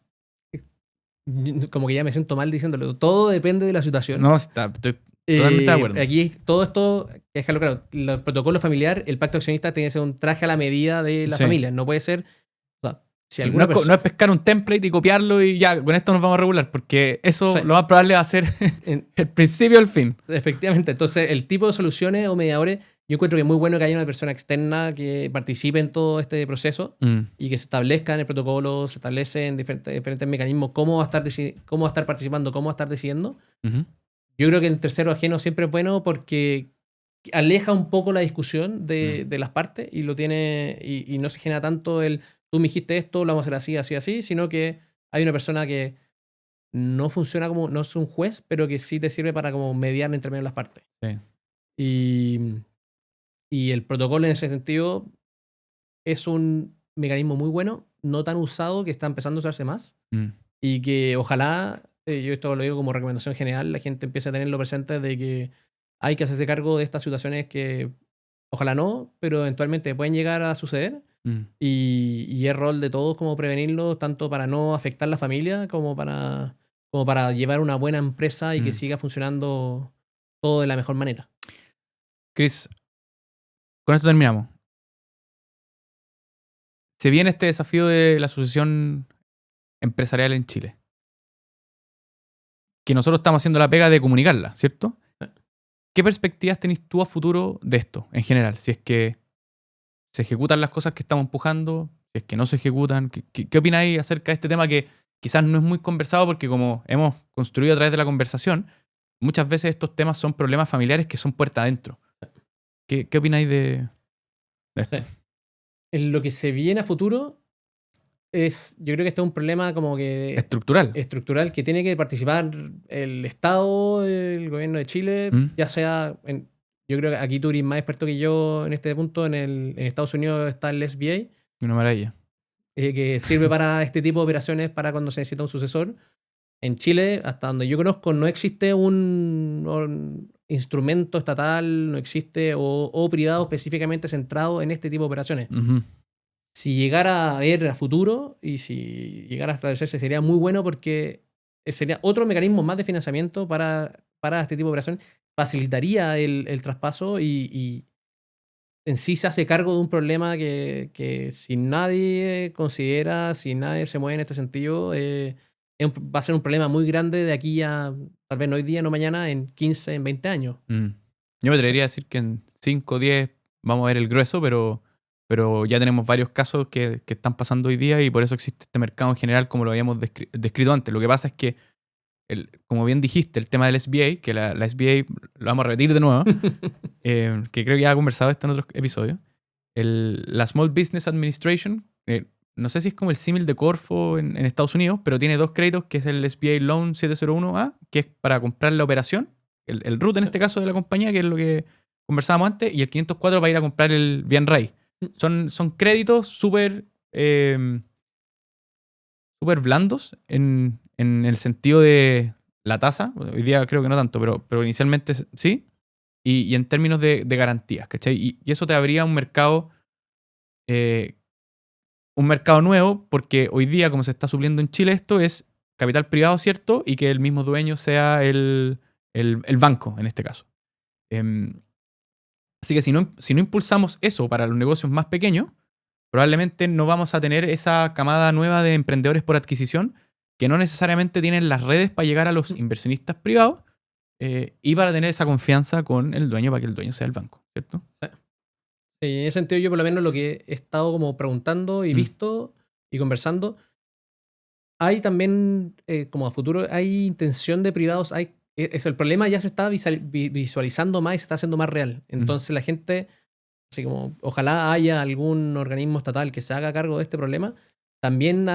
Speaker 2: como que ya me siento mal diciéndolo. Todo depende de la situación.
Speaker 1: No, estoy totalmente de acuerdo.
Speaker 2: Aquí todo esto, déjalo claro, el protocolo familiar, el pacto accionista tiene que ser un traje a la medida de la familia. No puede ser... O sea, si
Speaker 1: no es pescar un template y copiarlo y ya, con esto nos vamos a regular, porque eso lo más probable va a ser el principio del fin.
Speaker 2: Efectivamente. Entonces, el tipo de soluciones o mediadores, yo encuentro que es muy bueno que haya una persona externa que participe en todo este proceso y que se establezca en el protocolo, se establecen diferentes mecanismos, cómo va a estar participando, cómo va a estar decidiendo. Yo creo que el tercero ajeno siempre es bueno porque aleja un poco la discusión de las partes y lo tiene y no se genera tanto tú me dijiste esto, lo vamos a hacer así, así, así, sino que hay una persona que no funciona como, no es un juez, pero que sí te sirve para como mediar entre medio de las partes.
Speaker 1: Sí.
Speaker 2: Y el protocolo en ese sentido es un mecanismo muy bueno, no tan usado, que está empezando a usarse más y que ojalá, yo esto lo digo como recomendación general, la gente empiece a tenerlo presente de que hay que hacerse cargo de estas situaciones que ojalá no, pero eventualmente pueden llegar a suceder. Y es rol de todos como prevenirlo, tanto para no afectar la familia como para llevar una buena empresa y que siga funcionando todo de la mejor manera.
Speaker 1: Chris, con esto terminamos. Se viene este desafío de la sucesión empresarial en Chile. Que nosotros estamos haciendo la pega de comunicarla, ¿cierto? ¿Qué perspectivas tenés tú a futuro de esto, en general? Si es que se ejecutan las cosas que estamos empujando, si es que no se ejecutan. ¿Qué opináis acerca de este tema que quizás no es muy conversado porque como hemos construido a través de la conversación, muchas veces estos temas son problemas familiares que son puerta adentro? ¿Qué opináis de esto?
Speaker 2: En lo que se viene a futuro yo creo que este es un problema como que... Estructural, que tiene que participar el Estado, el gobierno de Chile, ya sea... Yo creo que aquí tú eres más experto que yo en este punto. En Estados Unidos está el SBA.
Speaker 1: Una maravilla.
Speaker 2: Que sirve para este tipo de operaciones, para cuando se necesita un sucesor. En Chile, hasta donde yo conozco, no existe un instrumento estatal, no existe, o privado específicamente centrado en este tipo de operaciones. Si llegara a ver a futuro y si llegara a establecerse, sería muy bueno porque sería otro mecanismo más de financiamiento para este tipo de operación. Facilitaría el traspaso y en sí se hace cargo de un problema que si nadie considera, si nadie se mueve en este sentido, va a ser un problema muy grande de aquí a, tal vez no hoy día, no mañana, en 15, en 20 años.
Speaker 1: Yo me atrevería a decir que en 5 o 10 vamos a ver el grueso, pero ya tenemos varios casos que están pasando hoy día y por eso existe este mercado en general como lo habíamos descrito antes. Lo que pasa es que, como bien dijiste, el tema del SBA, que la SBA, lo vamos a repetir de nuevo, que creo que ya he conversado esto en otros episodios, la Small Business Administration, no sé si es como el símil de Corfo en Estados Unidos, pero tiene 2 créditos, que es el SBA Loan 701A, que es para comprar la operación, el root en este caso de la compañía, que es lo que conversábamos antes, y el 504 para ir a comprar el bien raíz. Son créditos súper blandos en el sentido de la tasa. Hoy día creo que no tanto, pero inicialmente sí. Y en términos de garantías, ¿cachai? Y eso te abría un mercado nuevo, porque hoy día, como se está supliendo en Chile, esto es capital privado, ¿cierto? Y que el mismo dueño sea el banco, en este caso. Así que si no impulsamos eso para los negocios más pequeños, probablemente no vamos a tener esa camada nueva de emprendedores por adquisición que no necesariamente tienen las redes para llegar a los inversionistas privados y para tener esa confianza con el dueño para que el dueño sea el banco, ¿cierto?
Speaker 2: Sí. En ese sentido, yo por lo menos lo que he estado como preguntando y visto y conversando, hay también, como a futuro, hay intención de privados, el problema ya se está visualizando más y se está haciendo más real. Entonces la gente, así como, ojalá haya algún organismo estatal que se haga cargo de este problema, también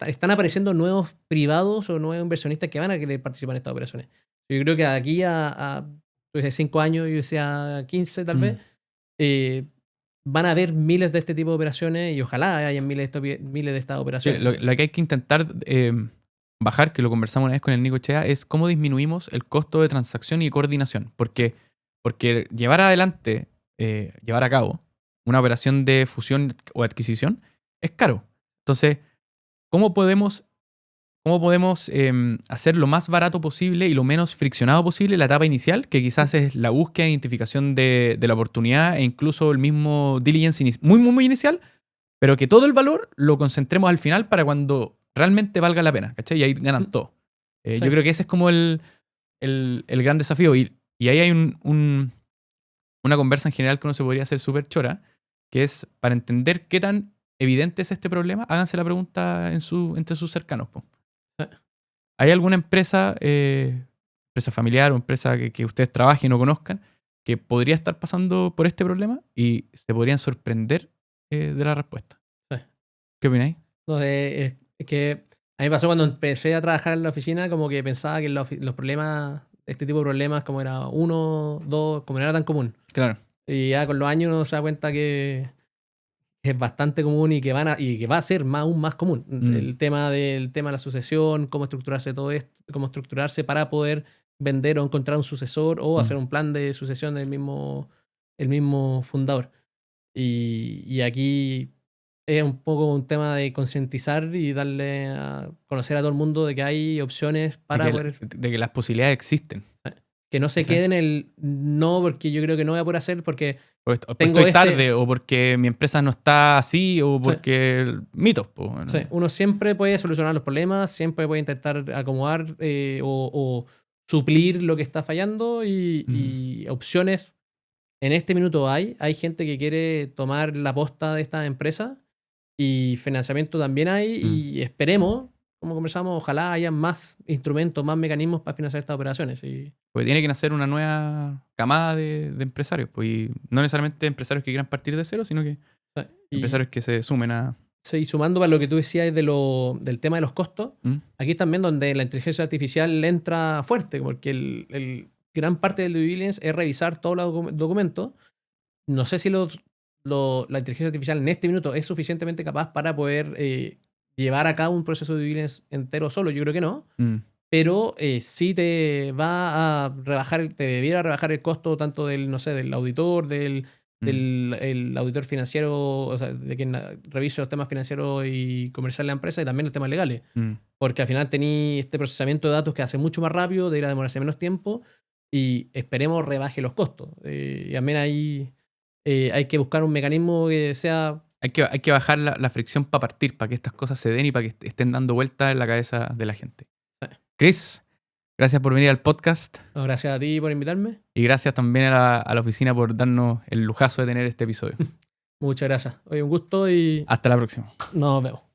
Speaker 2: están apareciendo nuevos privados o nuevos inversionistas que van a querer participar en estas operaciones. Yo creo que de aquí a 5 años, yo sea 15 tal vez, van a haber miles de este tipo de operaciones y ojalá hayan miles de estas operaciones.
Speaker 1: Sí, lo que hay que intentar bajar, que lo conversamos una vez con el Nico Chea, es cómo disminuimos el costo de transacción y coordinación. Porque llevar a cabo una operación de fusión o adquisición es caro. Entonces, ¿cómo podemos hacer lo más barato posible y lo menos friccionado posible la etapa inicial, que quizás es la búsqueda e identificación de la oportunidad e incluso el mismo diligence muy, muy, muy inicial, pero que todo el valor lo concentremos al final para cuando realmente valga la pena, ¿cachai? Y ahí ganan todo.
Speaker 2: Sí.
Speaker 1: Yo creo que ese es como el gran desafío. Y ahí hay una conversa en general que uno se podría hacer súper chora, que es para entender qué tan evidente es este problema, háganse la pregunta entre sus cercanos. Po. ¿Hay alguna empresa familiar o empresa que ustedes trabajen o conozcan que podría estar pasando por este problema y se podrían sorprender de la respuesta?
Speaker 2: Sí.
Speaker 1: ¿Qué opináis?
Speaker 2: No, es que a mí me pasó cuando empecé a trabajar en la oficina, como que pensaba que los problemas, este tipo de problemas, como era 1, 2, como no era tan común.
Speaker 1: Claro.
Speaker 2: Y ya con los años uno se da cuenta que es bastante común y que va a ser aún más común. El tema de la sucesión, cómo estructurarse todo esto, cómo estructurarse para poder vender o encontrar un sucesor o hacer un plan de sucesión del mismo fundador. Y aquí es un poco un tema de concientizar y darle a conocer a todo el mundo de que hay opciones para
Speaker 1: de que las posibilidades existen.
Speaker 2: Que no se quede en el no, porque yo creo que no voy a poder hacer porque
Speaker 1: estoy tarde o porque mi empresa no está así o porque mitos. Pues, ¿no?
Speaker 2: Sí, uno siempre puede solucionar los problemas, siempre puede intentar acomodar o suplir lo que está fallando y opciones. En este minuto hay gente que quiere tomar la posta de esta empresa y financiamiento también hay y esperemos, como conversamos, ojalá haya más instrumentos, más mecanismos para financiar estas operaciones.
Speaker 1: Porque tiene que nacer una nueva camada de empresarios, pues, y no necesariamente empresarios que quieran partir de cero, sino que empresarios que se sumen a...
Speaker 2: Sí, y sumando para lo que tú decías del tema de los costos, aquí también donde la inteligencia artificial entra fuerte, porque el gran parte del due diligence es revisar todos los documentos. No sé si la inteligencia artificial en este minuto es suficientemente capaz para poder llevar a cabo un proceso de due diligence entero solo. Yo creo que no. Pero sí te debiera rebajar el costo tanto del auditor, del auditor financiero, o sea, de quien revise los temas financieros y comerciales de la empresa y también los temas legales. Porque al final tení este procesamiento de datos que hace mucho más rápido, debería demorarse menos tiempo y esperemos rebaje los costos. Y también hay que buscar un mecanismo que sea...
Speaker 1: Hay que bajar la fricción para partir, para que estas cosas se den y para que estén dando vueltas en la cabeza de la gente. Chris, gracias por venir al podcast.
Speaker 2: No, gracias a ti por invitarme.
Speaker 1: Y gracias también a la oficina por darnos el lujazo de tener este episodio.
Speaker 2: Muchas gracias. Oye, un gusto y...
Speaker 1: Hasta la próxima.
Speaker 2: Nos vemos.